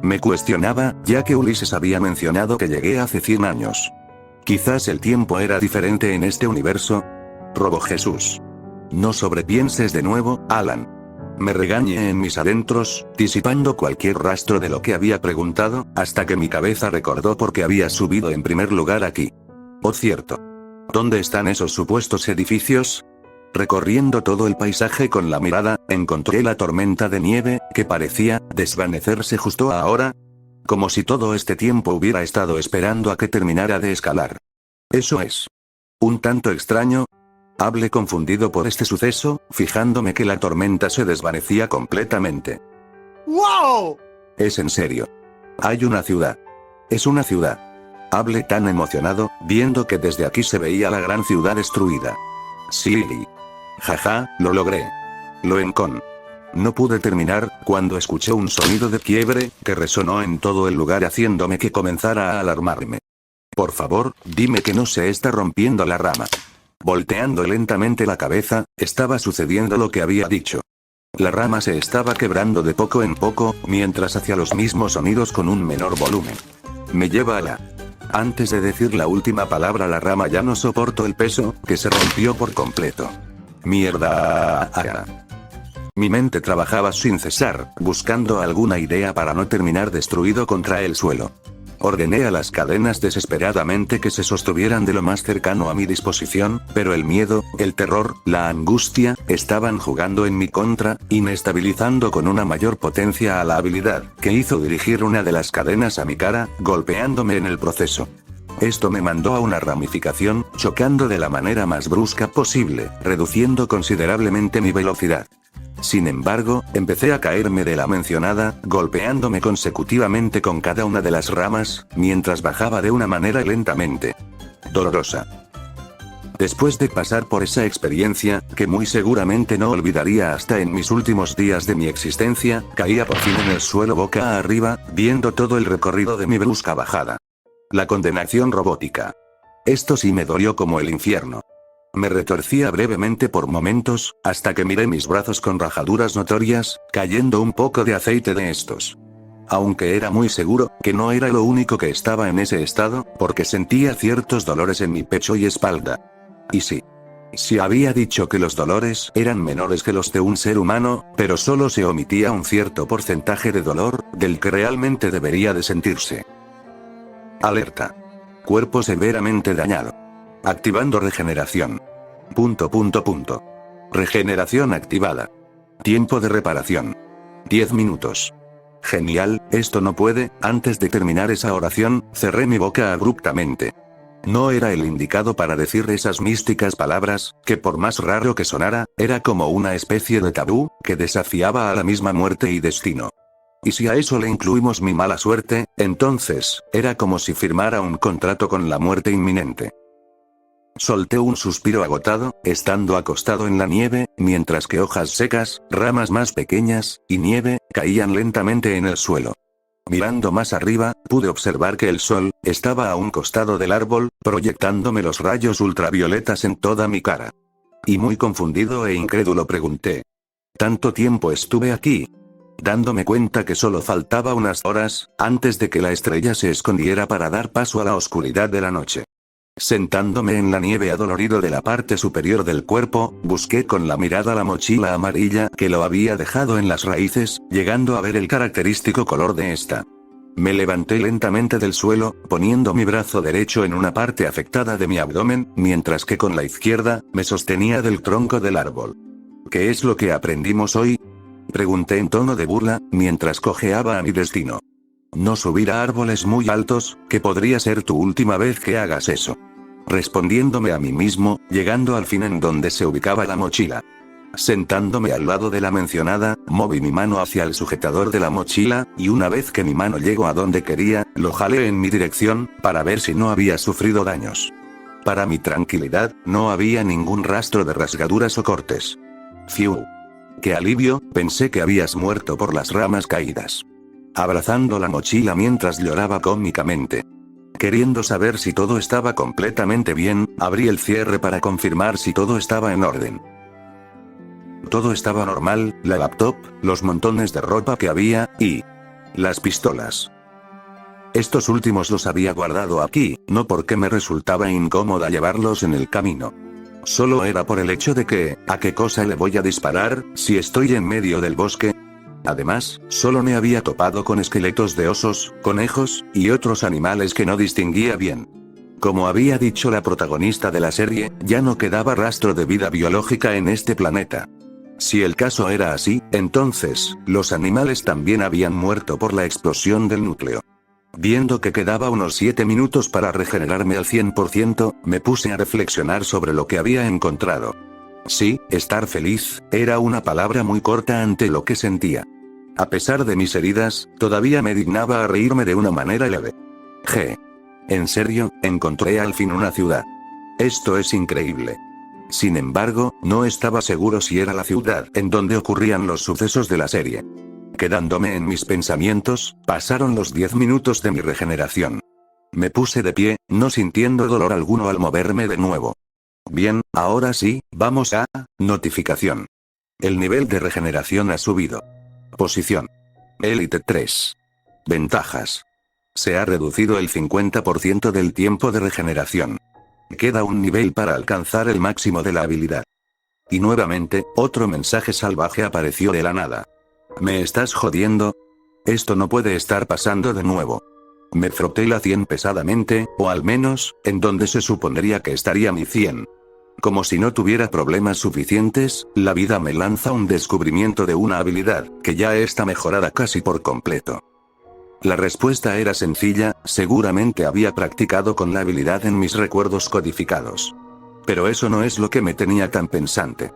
Me cuestionaba, ya que Ulises había mencionado que llegué hace 100 años. Quizás el tiempo era diferente en este universo. Robo Jesús. No sobrepienses de nuevo, Alan. Me regañé en mis adentros, disipando cualquier rastro de lo que había preguntado, hasta que mi cabeza recordó por qué había subido en primer lugar aquí. Oh cierto. ¿Dónde están esos supuestos edificios? Recorriendo todo el paisaje con la mirada, encontré la tormenta de nieve, que parecía desvanecerse justo ahora. Como si todo este tiempo hubiera estado esperando a que terminara de escalar. Eso es. Un tanto extraño. Hablé confundido por este suceso, fijándome que la tormenta se desvanecía completamente.
¡Wow!
Es en serio. Hay una ciudad. Es una ciudad. Hablé tan emocionado, viendo que desde aquí se veía la gran ciudad destruida. Sí. Jaja, lo logré. Lo encon. No pude terminar, cuando escuché un sonido de quiebre, que resonó en todo el lugar haciéndome que comenzara a alarmarme. Por favor, dime que no se está rompiendo la rama. Volteando lentamente la cabeza, estaba sucediendo lo que había dicho. La rama se estaba quebrando de poco en poco, mientras hacía los mismos sonidos con un menor volumen. Me lleva a la... Antes de decir la última palabra la rama ya no soportó el peso, que se rompió por completo. Mierda. Mi mente trabajaba sin cesar, buscando alguna idea para no terminar destruido contra el suelo. Ordené a las cadenas desesperadamente que se sostuvieran de lo más cercano a mi disposición, pero el miedo, el terror, la angustia, estaban jugando en mi contra, inestabilizando con una mayor potencia a la habilidad, que hizo dirigir una de las cadenas a mi cara, golpeándome en el proceso. Esto me mandó a una ramificación, chocando de la manera más brusca posible, reduciendo considerablemente mi velocidad. Sin embargo, empecé a caerme de la mencionada, golpeándome consecutivamente con cada una de las ramas, mientras bajaba de una manera lentamente dolorosa. Después de pasar por esa experiencia, que muy seguramente no olvidaría hasta en mis últimos días de mi existencia, caía por fin en el suelo boca arriba, viendo todo el recorrido de mi brusca bajada. La condenación robótica. Esto sí me dolió como el infierno. Me retorcía brevemente por momentos, hasta que miré mis brazos con rajaduras notorias, cayendo un poco de aceite de estos. Aunque era muy seguro, que no era lo único que estaba en ese estado, porque sentía ciertos dolores en mi pecho y espalda. Y sí. Sí había dicho que los dolores eran menores que los de un ser humano, pero solo se omitía un cierto porcentaje de dolor, del que realmente debería de sentirse. Alerta. Cuerpo severamente dañado. Activando regeneración. Regeneración activada. Tiempo de reparación. 10 minutos. Genial, esto no puede. Antes de terminar esa oración, cerré mi boca abruptamente. No era el indicado para decir esas místicas palabras, que por más raro que sonara, era como una especie de tabú, que desafiaba a la misma muerte y destino. Y si a eso le incluimos mi mala suerte, entonces, era como si firmara un contrato con la muerte inminente. Solté un suspiro agotado, estando acostado en la nieve, mientras que hojas secas, ramas más pequeñas, y nieve, caían lentamente en el suelo. Mirando más arriba, pude observar que el sol, estaba a un costado del árbol, proyectándome los rayos ultravioletas en toda mi cara. Y muy confundido e incrédulo pregunté. ¿Tanto tiempo estuve aquí? Dándome cuenta que solo faltaba unas horas, antes de que la estrella se escondiera para dar paso a la oscuridad de la noche. Sentándome en la nieve adolorido de la parte superior del cuerpo, busqué con la mirada la mochila amarilla que lo había dejado en las raíces, llegando a ver el característico color de esta. Me levanté lentamente del suelo, poniendo mi brazo derecho en una parte afectada de mi abdomen, mientras que con la izquierda, me sostenía del tronco del árbol. ¿Qué es lo que aprendimos hoy? Pregunté en tono de burla, mientras cojeaba a mi destino. No subir a árboles muy altos, que podría ser tu última vez que hagas eso. Respondiéndome a mí mismo, llegando al fin en donde se ubicaba la mochila. Sentándome al lado de la mencionada, moví mi mano hacia el sujetador de la mochila, y una vez que mi mano llegó a donde quería, lo jalé en mi dirección, para ver si no había sufrido daños. Para mi tranquilidad, no había ningún rastro de rasgaduras o cortes. Fiu. ¡Qué alivio! Pensé que habías muerto por las ramas caídas. Abrazando la mochila mientras lloraba cómicamente. Queriendo saber si todo estaba completamente bien, abrí el cierre para confirmar si todo estaba en orden. Todo estaba normal, la laptop, los montones de ropa que había, y... las pistolas. Estos últimos los había guardado aquí, no porque me resultaba incómoda llevarlos en el camino. Solo era por el hecho de que, ¿a qué cosa le voy a disparar, si estoy en medio del bosque? Además, solo me había topado con esqueletos de osos, conejos, y otros animales que no distinguía bien. Como había dicho la protagonista de la serie, ya no quedaba rastro de vida biológica en este planeta. Si el caso era así, entonces, los animales también habían muerto por la explosión del núcleo. Viendo que quedaba unos 7 minutos para regenerarme al 100%, me puse a reflexionar sobre lo que había encontrado. Sí, estar feliz, era una palabra muy corta ante lo que sentía. A pesar de mis heridas, todavía me dignaba a reírme de una manera leve. En serio, encontré al fin una ciudad. Esto es increíble. Sin embargo, no estaba seguro si era la ciudad en donde ocurrían los sucesos de la serie. Quedándome en mis pensamientos, pasaron los 10 minutos de mi regeneración. Me puse de pie, no sintiendo dolor alguno al moverme de nuevo. Bien, ahora sí, vamos a notificación. El nivel de regeneración ha subido. Posición. Élite 3. Ventajas. Se ha reducido el 50% del tiempo de regeneración. Queda un nivel para alcanzar el máximo de la habilidad. Y nuevamente, otro mensaje salvaje apareció de la nada. ¿Me estás jodiendo? Esto no puede estar pasando de nuevo. Me froté la 100 pesadamente, o al menos, en donde se supondría que estaría mi 100. Como si no tuviera problemas suficientes, la vida me lanza un descubrimiento de una habilidad, que ya está mejorada casi por completo. La respuesta era sencilla, seguramente había practicado con la habilidad en mis recuerdos codificados. Pero eso no es lo que me tenía tan pensante.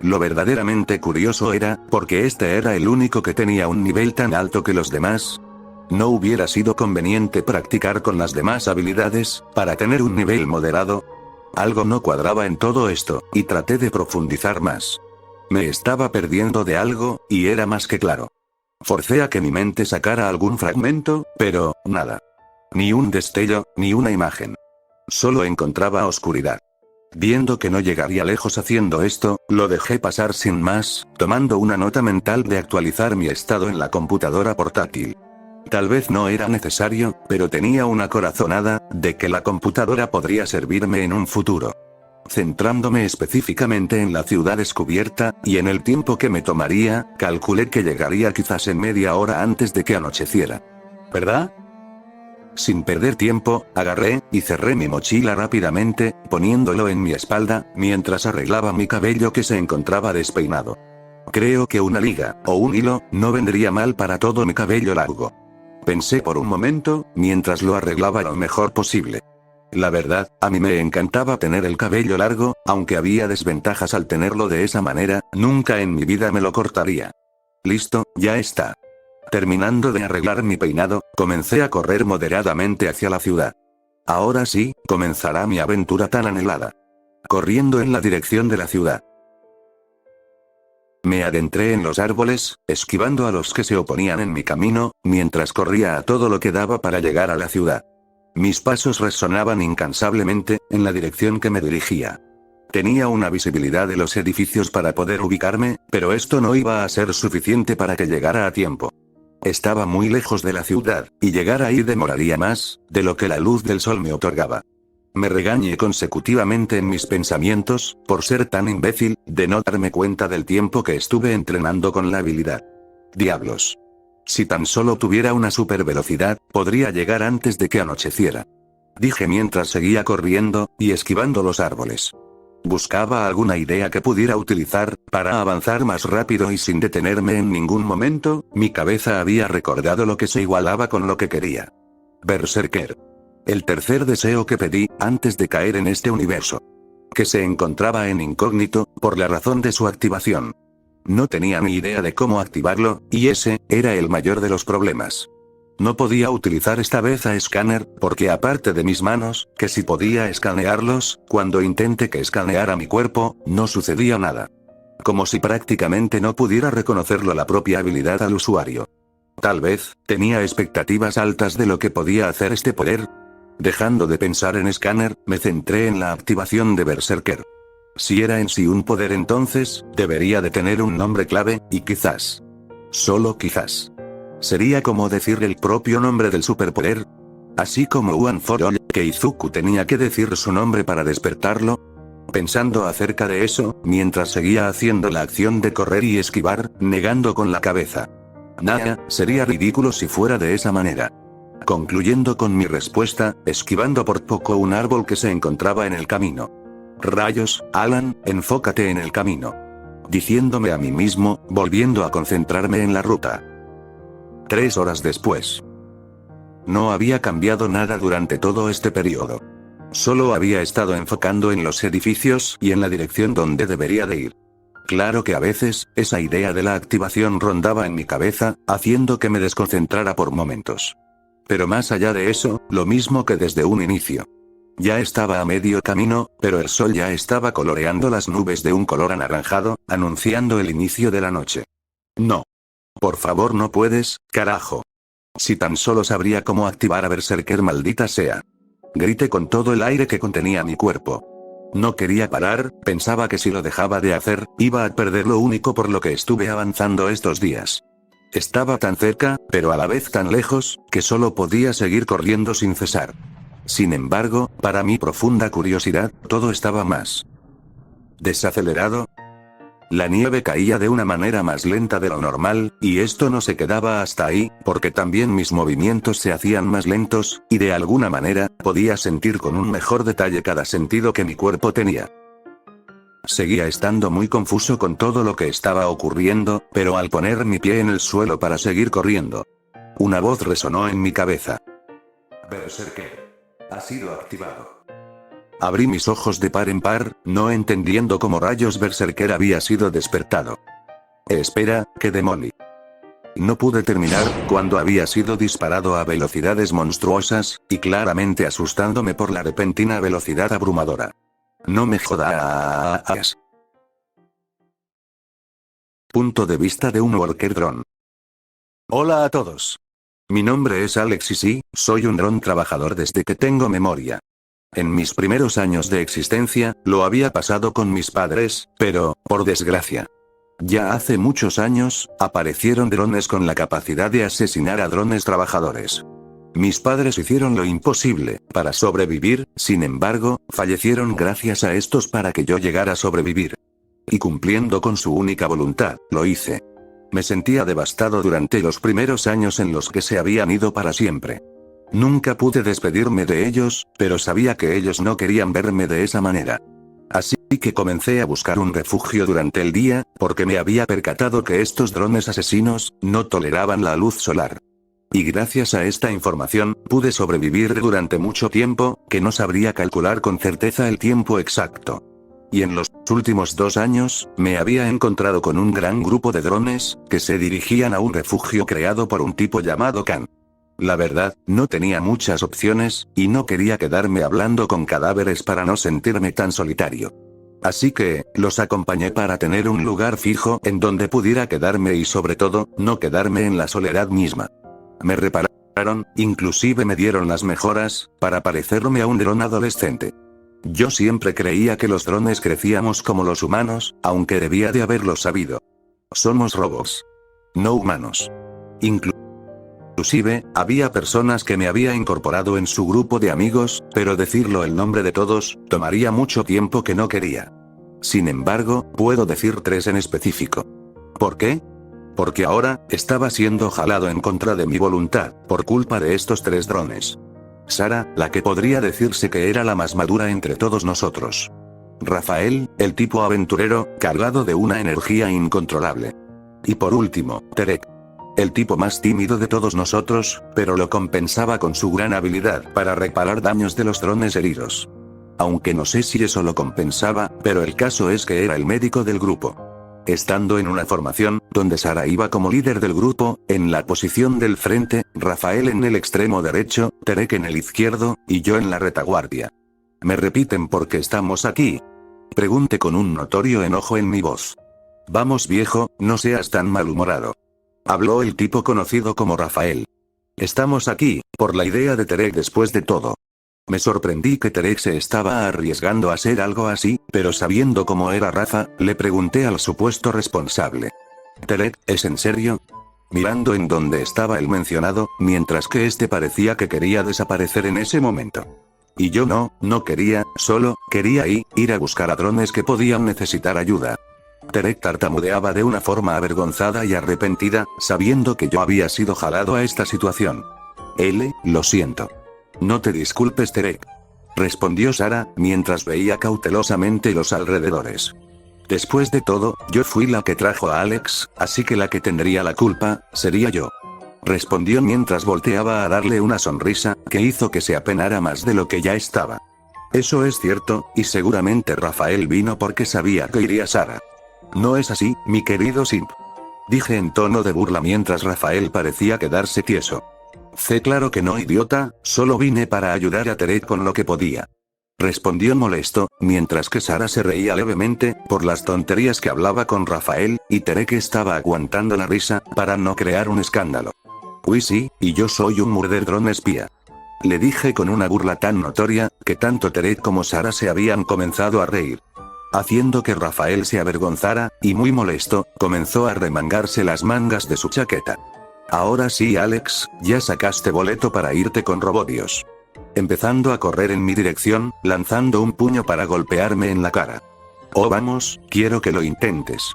Lo verdaderamente curioso era, porque este era el único que tenía un nivel tan alto que los demás. ¿No hubiera sido conveniente practicar con las demás habilidades, para tener un nivel moderado? Algo no cuadraba en todo esto, y traté de profundizar más. Me estaba perdiendo de algo, y era más que claro. Forcé a que mi mente sacara algún fragmento, pero, nada. Ni un destello, ni una imagen. Solo encontraba oscuridad. Viendo que no llegaría lejos haciendo esto, lo dejé pasar sin más, tomando una nota mental de actualizar mi estado en la computadora portátil. Tal vez no era necesario, pero tenía una corazonada, de que la computadora podría servirme en un futuro. Centrándome específicamente en la ciudad descubierta, y en el tiempo que me tomaría, calculé que llegaría quizás en media hora antes de que anocheciera. ¿Verdad? Sin perder tiempo, agarré, y cerré mi mochila rápidamente, poniéndolo en mi espalda, mientras arreglaba mi cabello que se encontraba despeinado. Creo que una liga, o un hilo, no vendría mal para todo mi cabello largo. Pensé por un momento, mientras lo arreglaba lo mejor posible. La verdad, a mí me encantaba tener el cabello largo, aunque había desventajas al tenerlo de esa manera, nunca en mi vida me lo cortaría. Listo, ya está. Terminando de arreglar mi peinado, comencé a correr moderadamente hacia la ciudad. Ahora sí, comenzará mi aventura tan anhelada. Corriendo en la dirección de la ciudad. Me adentré en los árboles, esquivando a los que se oponían en mi camino, mientras corría a todo lo que daba para llegar a la ciudad. Mis pasos resonaban incansablemente, en la dirección que me dirigía. Tenía una visibilidad de los edificios para poder ubicarme, pero esto no iba a ser suficiente para que llegara a tiempo. Estaba muy lejos de la ciudad, y llegar ahí demoraría más, de lo que la luz del sol me otorgaba. Me regañé consecutivamente en mis pensamientos, por ser tan imbécil, de no darme cuenta del tiempo que estuve entrenando con la habilidad. Diablos. Si tan solo tuviera una supervelocidad, podría llegar antes de que anocheciera. Dije mientras seguía corriendo, y esquivando los árboles. Buscaba alguna idea que pudiera utilizar, para avanzar más rápido y sin detenerme en ningún momento, mi cabeza había recordado lo que se igualaba con lo que quería. Berserker. El tercer deseo que pedí, antes de caer en este universo. Que se encontraba en incógnito, por la razón de su activación. No tenía ni idea de cómo activarlo, y ese, era el mayor de los problemas. No podía utilizar esta vez a escáner, porque aparte de mis manos, que si podía escanearlos, cuando intenté que escaneara mi cuerpo, no sucedía nada. Como si prácticamente no pudiera reconocerlo la propia habilidad al usuario. Tal vez, tenía expectativas altas de lo que podía hacer este poder. Dejando de pensar en escáner, me centré en la activación de Berserker. Si era en sí un poder entonces, debería de tener un nombre clave, y quizás. Solo quizás. Sería como decir el propio nombre del superpoder. Así como One for All, que Izuku tenía que decir su nombre para despertarlo. Pensando acerca de eso, mientras seguía haciendo la acción de correr y esquivar, negando con la cabeza. Nada, sería ridículo si fuera de esa manera. Concluyendo con mi respuesta, esquivando por poco un árbol que se encontraba en el camino. Rayos, Alan, enfócate en el camino. Diciéndome a mí mismo, volviendo a concentrarme en la ruta. 3 horas después. No había cambiado nada durante todo este periodo. Solo había estado enfocando en los edificios y en la dirección donde debería de ir. Claro que a veces, esa idea de la activación rondaba en mi cabeza, haciendo que me desconcentrara por momentos. Pero más allá de eso, lo mismo que desde un inicio. Ya estaba a medio camino, pero el sol ya estaba coloreando las nubes de un color anaranjado, anunciando el inicio de la noche. No. Por favor, no puedes, carajo. Si tan solo sabría cómo activar a Berserker, maldita sea. Grité con todo el aire que contenía mi cuerpo. No quería parar, pensaba que si lo dejaba de hacer, iba a perder lo único por lo que estuve avanzando estos días. Estaba tan cerca, pero a la vez tan lejos, que solo podía seguir corriendo sin cesar. Sin embargo, para mi profunda curiosidad, todo estaba más desacelerado. La nieve caía de una manera más lenta de lo normal, y esto no se quedaba hasta ahí, porque también mis movimientos se hacían más lentos, y de alguna manera, podía sentir con un mejor detalle cada sentido que mi cuerpo tenía. Seguía estando muy confuso con todo lo que estaba ocurriendo, pero al poner mi pie en el suelo para seguir corriendo, una voz resonó en mi cabeza. Berserker ha sido activado. Abrí mis ojos de par en par, no entendiendo cómo rayos Berserker había sido despertado. Espera, ¿qué demonio? No pude terminar, cuando había sido disparado a velocidades monstruosas, y claramente asustándome por la repentina velocidad abrumadora. No me jodas. Punto de vista de un worker drone. Hola a todos. Mi nombre es Alex y sí, soy un dron trabajador desde que tengo memoria. En mis primeros años de existencia, lo había pasado con mis padres, pero, por desgracia, ya hace muchos años, aparecieron drones con la capacidad de asesinar a drones trabajadores. Mis padres hicieron lo imposible para sobrevivir, sin embargo, fallecieron gracias a estos para que yo llegara a sobrevivir. Y cumpliendo con su única voluntad, lo hice. Me sentía devastado durante los primeros años en los que se habían ido para siempre. Nunca pude despedirme de ellos, pero sabía que ellos no querían verme de esa manera. Así que comencé a buscar un refugio durante el día, porque me había percatado que estos drones asesinos no toleraban la luz solar. Y gracias a esta información, pude sobrevivir durante mucho tiempo, que no sabría calcular con certeza el tiempo exacto. Y en los últimos 2 años, me había encontrado con un gran grupo de drones, que se dirigían a un refugio creado por un tipo llamado Khan. La verdad, no tenía muchas opciones, y no quería quedarme hablando con cadáveres para no sentirme tan solitario. Así que, los acompañé para tener un lugar fijo en donde pudiera quedarme y sobre todo, no quedarme en la soledad misma. Me repararon, inclusive me dieron las mejoras, para parecerme a un dron adolescente. Yo siempre creía que los drones crecíamos como los humanos, aunque debía de haberlo sabido. Somos robots. No humanos. Inclusive, había personas que me había incorporado en su grupo de amigos, pero decirlo el nombre de todos, tomaría mucho tiempo que no quería. Sin embargo, puedo decir 3 en específico. ¿Por qué? Porque ahora, estaba siendo jalado en contra de mi voluntad, por culpa de estos 3 drones. Sara, la que podría decirse que era la más madura entre todos nosotros. Rafael, el tipo aventurero, cargado de una energía incontrolable. Y por último, Terek. El tipo más tímido de todos nosotros, pero lo compensaba con su gran habilidad para reparar daños de los drones heridos. Aunque no sé si eso lo compensaba, pero el caso es que era el médico del grupo. Estando en una formación, donde Sara iba como líder del grupo, en la posición del frente, Rafael en el extremo derecho, Terek en el izquierdo, y yo en la retaguardia. ¿Me repiten por qué estamos aquí? Pregunté con un notorio enojo en mi voz. Vamos viejo, no seas tan malhumorado. Habló el tipo conocido como Rafael. Estamos aquí, por la idea de Terek después de todo. Me sorprendí que Terek se estaba arriesgando a hacer algo así, pero sabiendo cómo era Rafa, le pregunté al supuesto responsable. ¿Terek, es en serio? Mirando en donde estaba el mencionado, mientras que este parecía que quería desaparecer en ese momento. Y yo no quería, solo quería ir a buscar a drones que podían necesitar ayuda. Terek tartamudeaba de una forma avergonzada y arrepentida, sabiendo que yo había sido jalado a esta situación. Lo siento. No te disculpes, Terek. Respondió Sara, mientras veía cautelosamente los alrededores. Después de todo, yo fui la que trajo a Alex, así que la que tendría la culpa, sería yo. Respondió mientras volteaba a darle una sonrisa, que hizo que se apenara más de lo que ya estaba. Eso es cierto, y seguramente Rafael vino porque sabía que iría Sara. No es así, mi querido Simp. Dije en tono de burla mientras Rafael parecía quedarse tieso. Claro que no, idiota, solo vine para ayudar a Terek con lo que podía. Respondió molesto, mientras que Sara se reía levemente, por las tonterías que hablaba con Rafael, y Terek estaba aguantando la risa, para no crear un escándalo. Uy sí, y yo soy un murder drone espía. Le dije con una burla tan notoria, que tanto Terek como Sara se habían comenzado a reír. Haciendo que Rafael se avergonzara, y muy molesto, comenzó a remangarse las mangas de su chaqueta. Ahora sí, Alex, ya sacaste boleto para irte con Robodios. Empezando a correr en mi dirección, lanzando un puño para golpearme en la cara. Oh vamos, quiero que lo intentes.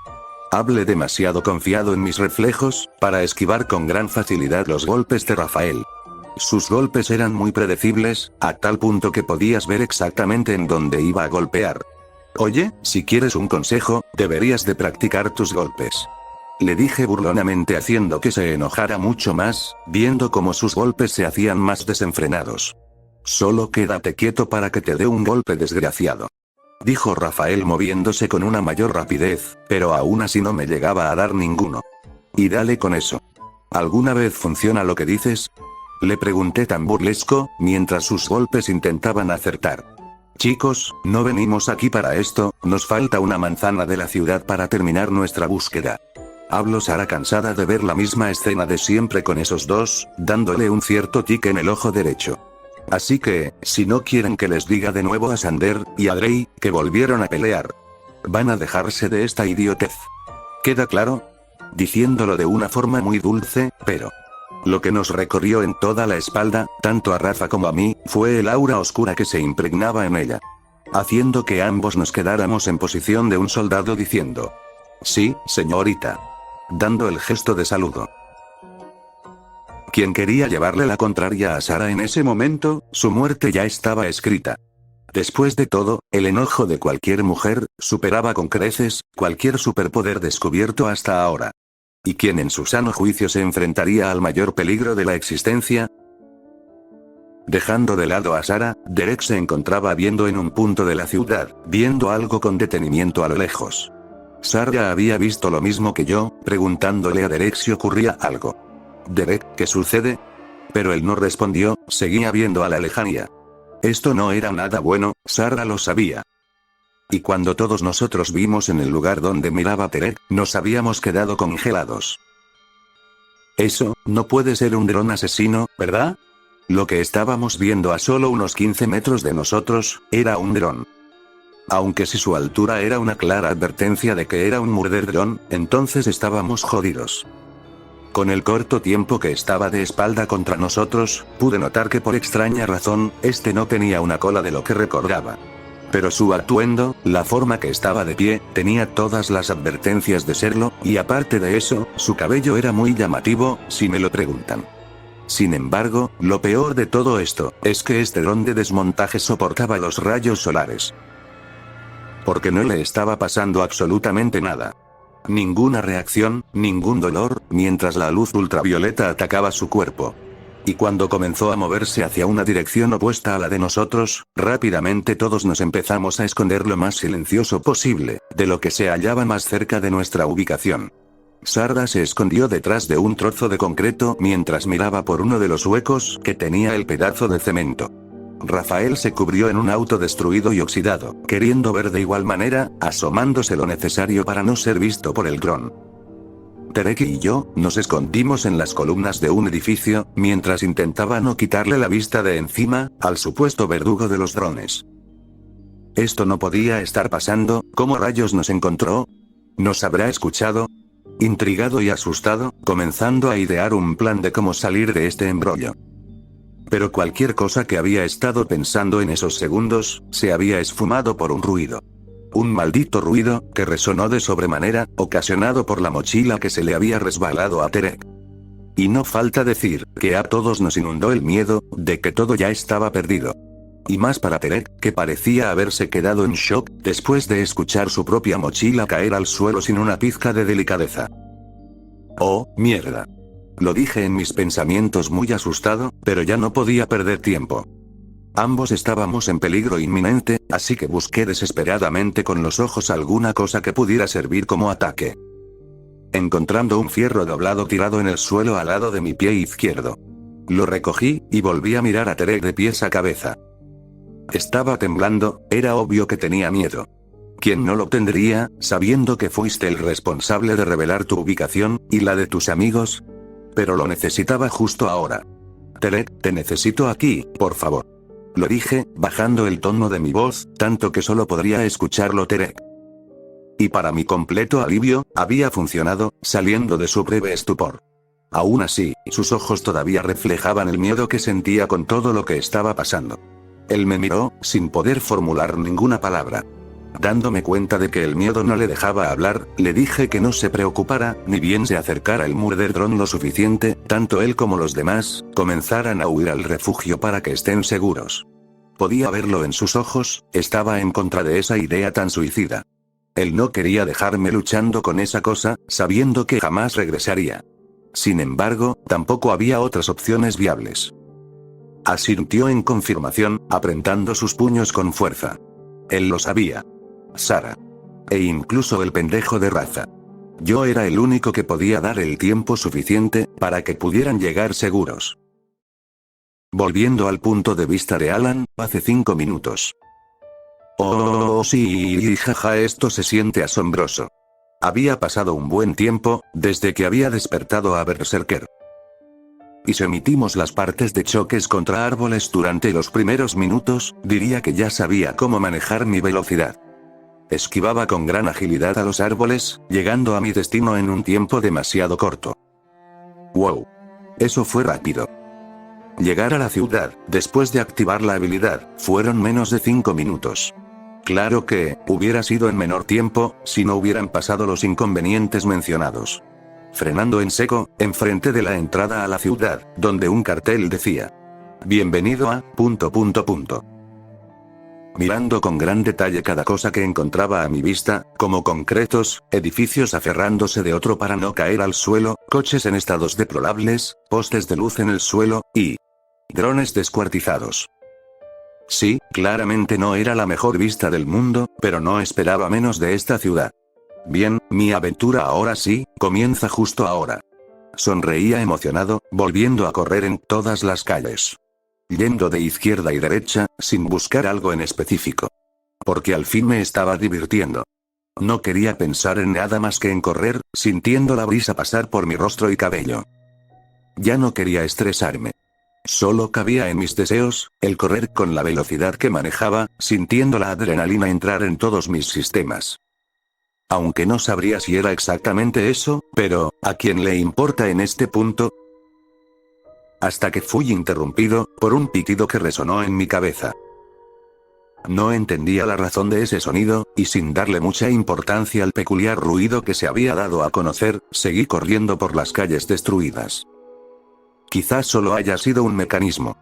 Hablé demasiado confiado en mis reflejos, para esquivar con gran facilidad los golpes de Rafael. Sus golpes eran muy predecibles, a tal punto que podías ver exactamente en dónde iba a golpear. Oye, si quieres un consejo, deberías de practicar tus golpes. Le dije burlonamente haciendo que se enojara mucho más, viendo cómo sus golpes se hacían más desenfrenados. Solo quédate quieto para que te dé un golpe, desgraciado. Dijo Rafael moviéndose con una mayor rapidez, pero aún así no me llegaba a dar ninguno. Y dale con eso. ¿Alguna vez funciona lo que dices? Le pregunté tan burlesco, mientras sus golpes intentaban acertar. Chicos, no venimos aquí para esto, nos falta una manzana de la ciudad para terminar nuestra búsqueda. Habló Sara, cansada de ver la misma escena de siempre con esos dos, dándole un cierto tic en el ojo derecho. Así que, si no quieren que les diga de nuevo a Sander, y a Grey, que volvieron a pelear, van a dejarse de esta idiotez. ¿Queda claro? Diciéndolo de una forma muy dulce, pero... Lo que nos recorrió en toda la espalda, tanto a Rafa como a mí, fue el aura oscura que se impregnaba en ella. Haciendo que ambos nos quedáramos en posición de un soldado diciendo: sí, señorita. Dando el gesto de saludo. Quien quería llevarle la contraria a Sara en ese momento, su muerte ya estaba escrita. Después de todo, el enojo de cualquier mujer, superaba con creces, cualquier superpoder descubierto hasta ahora. ¿Y quién en su sano juicio se enfrentaría al mayor peligro de la existencia? Dejando de lado a Sara, Derek se encontraba viendo en un punto de la ciudad, viendo algo con detenimiento a lo lejos. Sara había visto lo mismo que yo, preguntándole a Derek si ocurría algo. Derek, ¿qué sucede? Pero él no respondió, seguía viendo a la lejanía. Esto no era nada bueno, Sara lo sabía. Y cuando todos nosotros vimos en el lugar donde miraba Derek, nos habíamos quedado congelados. Eso, no puede ser un dron asesino, ¿verdad? Lo que estábamos viendo a solo unos 15 metros de nosotros, era un dron. Aunque si su altura era una clara advertencia de que era un murder drone, entonces estábamos jodidos. Con el corto tiempo que estaba de espalda contra nosotros, pude notar que por extraña razón, este no tenía una cola de lo que recordaba. Pero su atuendo, la forma que estaba de pie, tenía todas las advertencias de serlo, y aparte de eso, su cabello era muy llamativo, si me lo preguntan. Sin embargo, lo peor de todo esto, es que este dron de desmontaje soportaba los rayos solares. Porque no le estaba pasando absolutamente nada. Ninguna reacción, ningún dolor, mientras la luz ultravioleta atacaba su cuerpo. Y cuando comenzó a moverse hacia una dirección opuesta a la de nosotros, rápidamente todos nos empezamos a esconder lo más silencioso posible, de lo que se hallaba más cerca de nuestra ubicación. Sara se escondió detrás de un trozo de concreto mientras miraba por uno de los huecos que tenía el pedazo de cemento. Rafael se cubrió en un auto destruido y oxidado, queriendo ver de igual manera, asomándose lo necesario para no ser visto por el dron. Derek y yo, nos escondimos en las columnas de un edificio, mientras intentaba no quitarle la vista de encima, al supuesto verdugo de los drones. Esto no podía estar pasando, ¿cómo rayos nos encontró? ¿Nos habrá escuchado? Intrigado y asustado, comenzando a idear un plan de cómo salir de este embrollo. Pero cualquier cosa que había estado pensando en esos segundos, se había esfumado por un ruido. Un maldito ruido, que resonó de sobremanera, ocasionado por la mochila que se le había resbalado a Derek. Y no falta decir, que a todos nos inundó el miedo, de que todo ya estaba perdido. Y más para Derek, que parecía haberse quedado en shock, después de escuchar su propia mochila caer al suelo sin una pizca de delicadeza. Oh, mierda. Lo dije en mis pensamientos muy asustado, pero ya no podía perder tiempo. Ambos estábamos en peligro inminente, así que busqué desesperadamente con los ojos alguna cosa que pudiera servir como ataque. Encontrando un fierro doblado tirado en el suelo al lado de mi pie izquierdo. Lo recogí, y volví a mirar a Terek de pies a cabeza. Estaba temblando, era obvio que tenía miedo. ¿Quién no lo tendría, sabiendo que fuiste el responsable de revelar tu ubicación, y la de tus amigos? Pero lo necesitaba justo ahora. Terek, te necesito aquí, por favor. Lo dije, bajando el tono de mi voz, tanto que solo podría escucharlo Terek. Y para mi completo alivio, había funcionado, saliendo de su breve estupor. Aún así, sus ojos todavía reflejaban el miedo que sentía con todo lo que estaba pasando. Él me miró, sin poder formular ninguna palabra. Dándome cuenta de que el miedo no le dejaba hablar, le dije que no se preocupara, ni bien se acercara el Murderdrón lo suficiente, tanto él como los demás, comenzaran a huir al refugio para que estén seguros. Podía verlo en sus ojos, estaba en contra de esa idea tan suicida. Él no quería dejarme luchando con esa cosa, sabiendo que jamás regresaría. Sin embargo, tampoco había otras opciones viables. Asintió en confirmación, apretando sus puños con fuerza. Él lo sabía. Sara. E incluso el pendejo de Raza. Yo era el único que podía dar el tiempo suficiente, para que pudieran llegar seguros. Volviendo al punto de vista de Alan, hace 5 minutos. Oh, sí, jaja, esto se siente asombroso. Había pasado un buen tiempo, desde que había despertado a Berserker. Y si omitimos las partes de choques contra árboles durante los primeros minutos, diría que ya sabía cómo manejar mi velocidad. Esquivaba con gran agilidad a los árboles, llegando a mi destino en un tiempo demasiado corto. ¡Wow! Eso fue rápido. Llegar a la ciudad, después de activar la habilidad, fueron menos de 5 minutos. Claro que, hubiera sido en menor tiempo, si no hubieran pasado los inconvenientes mencionados. Frenando en seco, enfrente de la entrada a la ciudad, donde un cartel decía: "Bienvenido a... Mirando con gran detalle cada cosa que encontraba a mi vista, como concretos, edificios aferrándose de otro para no caer al suelo, coches en estados deplorables, postes de luz en el suelo, y drones descuartizados. Sí, claramente no era la mejor vista del mundo, pero no esperaba menos de esta ciudad. Bien, mi aventura ahora sí, comienza justo ahora. Sonreía emocionado, volviendo a correr en todas las calles. Yendo de izquierda y derecha, sin buscar algo en específico. Porque al fin me estaba divirtiendo. No quería pensar en nada más que en correr, sintiendo la brisa pasar por mi rostro y cabello. Ya no quería estresarme. Solo cabía en mis deseos, el correr con la velocidad que manejaba, sintiendo la adrenalina entrar en todos mis sistemas. Aunque no sabría si era exactamente eso, pero, ¿a quién le importa en este punto? Hasta que fui interrumpido, por un pitido que resonó en mi cabeza. No entendía la razón de ese sonido, y sin darle mucha importancia al peculiar ruido que se había dado a conocer, seguí corriendo por las calles destruidas. Quizás solo haya sido un mecanismo.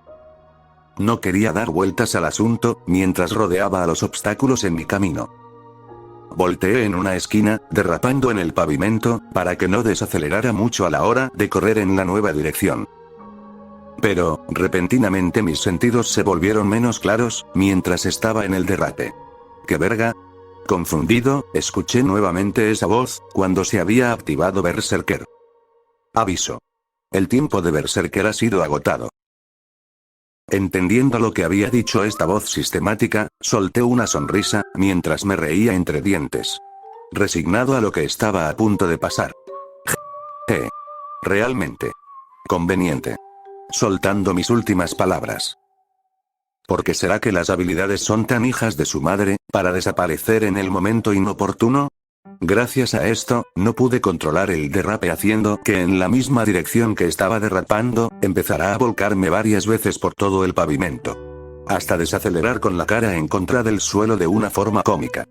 No quería dar vueltas al asunto, mientras rodeaba a los obstáculos en mi camino. Volteé en una esquina, derrapando en el pavimento, para que no desacelerara mucho a la hora de correr en la nueva dirección. Pero, repentinamente mis sentidos se volvieron menos claros, mientras estaba en el derrape. ¿Qué verga? Confundido, escuché nuevamente esa voz, cuando se había activado Berserker. Aviso. El tiempo de Berserker ha sido agotado. Entendiendo lo que había dicho esta voz sistemática, solté una sonrisa, mientras me reía entre dientes. Resignado a lo que estaba a punto de pasar. Realmente. Conveniente. Soltando mis últimas palabras. ¿Por qué será que las habilidades son tan hijas de su madre, para desaparecer en el momento inoportuno? Gracias a esto, no pude controlar el derrape, haciendo que en la misma dirección que estaba derrapando, empezara a volcarme varias veces por todo el pavimento. Hasta desacelerar con la cara en contra del suelo de una forma cómica.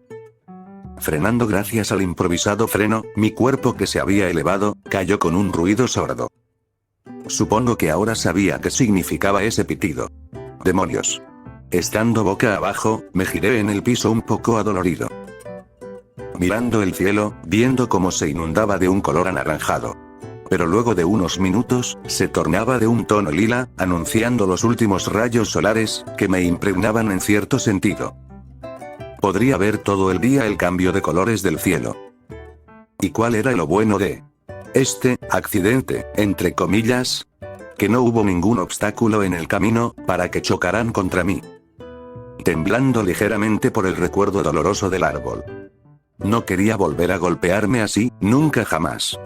Frenando gracias al improvisado freno, mi cuerpo que se había elevado, cayó con un ruido sordo. Supongo que ahora sabía qué significaba ese pitido. ¡Demonios! Estando boca abajo, me giré en el piso un poco adolorido. Mirando el cielo, viendo cómo se inundaba de un color anaranjado. Pero luego de unos minutos, se tornaba de un tono lila, anunciando los últimos rayos solares, que me impregnaban en cierto sentido. Podría ver todo el día el cambio de colores del cielo. ¿Y cuál era lo bueno de este accidente, entre comillas? que no hubo ningún obstáculo en el camino, para que chocaran contra mí. Temblando ligeramente por el recuerdo doloroso del árbol. No quería volver a golpearme así, nunca jamás.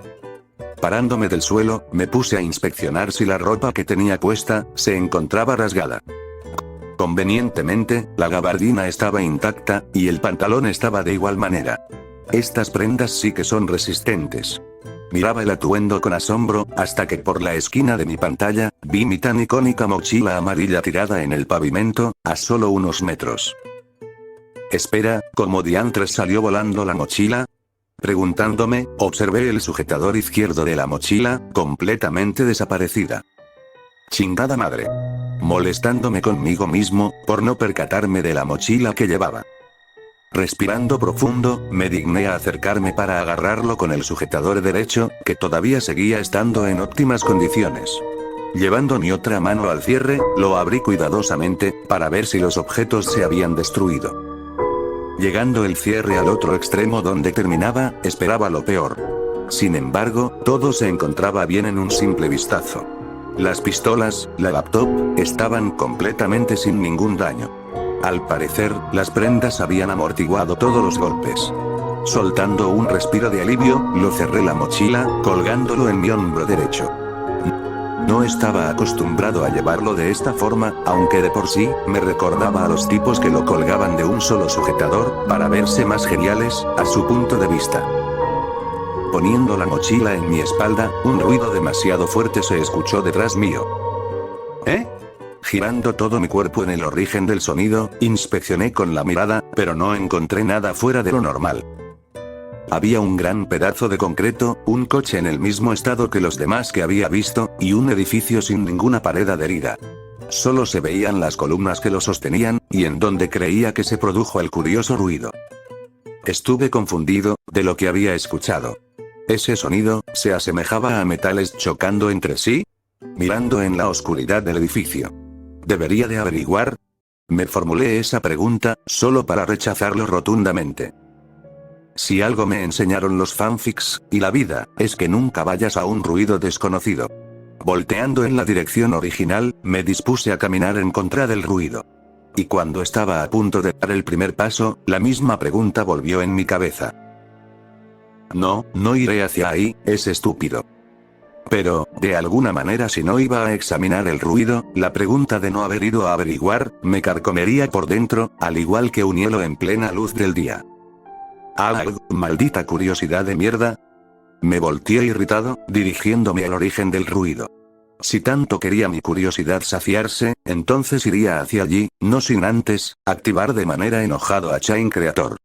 Parándome del suelo, me puse a inspeccionar si la ropa que tenía puesta, se encontraba rasgada. Convenientemente, la gabardina estaba intacta, y el pantalón estaba de igual manera. Estas prendas sí que son resistentes. Miraba el atuendo con asombro, hasta que por la esquina de mi pantalla, vi mi tan icónica mochila amarilla tirada en el pavimento, a solo unos metros. Espera, ¿cómo diantres salió volando la mochila? Preguntándome, observé el sujetador izquierdo de la mochila, completamente desaparecida. Chingada madre. Molestándome conmigo mismo, por no percatarme de la mochila que llevaba. Respirando profundo, me digné a acercarme para agarrarlo con el sujetador derecho, que todavía seguía estando en óptimas condiciones. Llevando mi otra mano al cierre, lo abrí cuidadosamente, para ver si los objetos se habían destruido. Llegando el cierre al otro extremo donde terminaba, esperaba lo peor. Sin embargo, todo se encontraba bien en un simple vistazo. Las pistolas, la laptop, estaban completamente sin ningún daño. Al parecer, las prendas habían amortiguado todos los golpes. Soltando un respiro de alivio, lo cerré la mochila, colgándolo en mi hombro derecho. No estaba acostumbrado a llevarlo de esta forma, aunque de por sí, me recordaba a los tipos que lo colgaban de un solo sujetador, para verse más geniales, a su punto de vista. Poniendo la mochila en mi espalda, un ruido demasiado fuerte se escuchó detrás mío. ¿Eh? Girando todo mi cuerpo en el origen del sonido, inspeccioné con la mirada, pero no encontré nada fuera de lo normal. Había un gran pedazo de concreto, un coche en el mismo estado que los demás que había visto, y un edificio sin ninguna pared adherida. Solo se veían las columnas que lo sostenían, y en donde creía que se produjo el curioso ruido. Estuve confundido, de lo que había escuchado. Ese sonido, se asemejaba a metales chocando entre sí. Mirando en la oscuridad del edificio. ¿Debería de averiguar? Me formulé esa pregunta, solo para rechazarlo rotundamente. Si algo me enseñaron los fanfics, y la vida, es que nunca vayas a un ruido desconocido. Volteando en la dirección original, me dispuse a caminar en contra del ruido. Y cuando estaba a punto de dar el primer paso, la misma pregunta volvió en mi cabeza. No, no iré hacia ahí, es estúpido. Pero, de alguna manera si no iba a examinar el ruido, la pregunta de no haber ido a averiguar, me carcomería por dentro, al igual que un hielo en plena luz del día. ¡Ah, maldita curiosidad de mierda! Me volteé irritado, dirigiéndome al origen del ruido. Si tanto quería mi curiosidad saciarse, entonces iría hacia allí, no sin antes, activar de manera enojado a Chain Creator.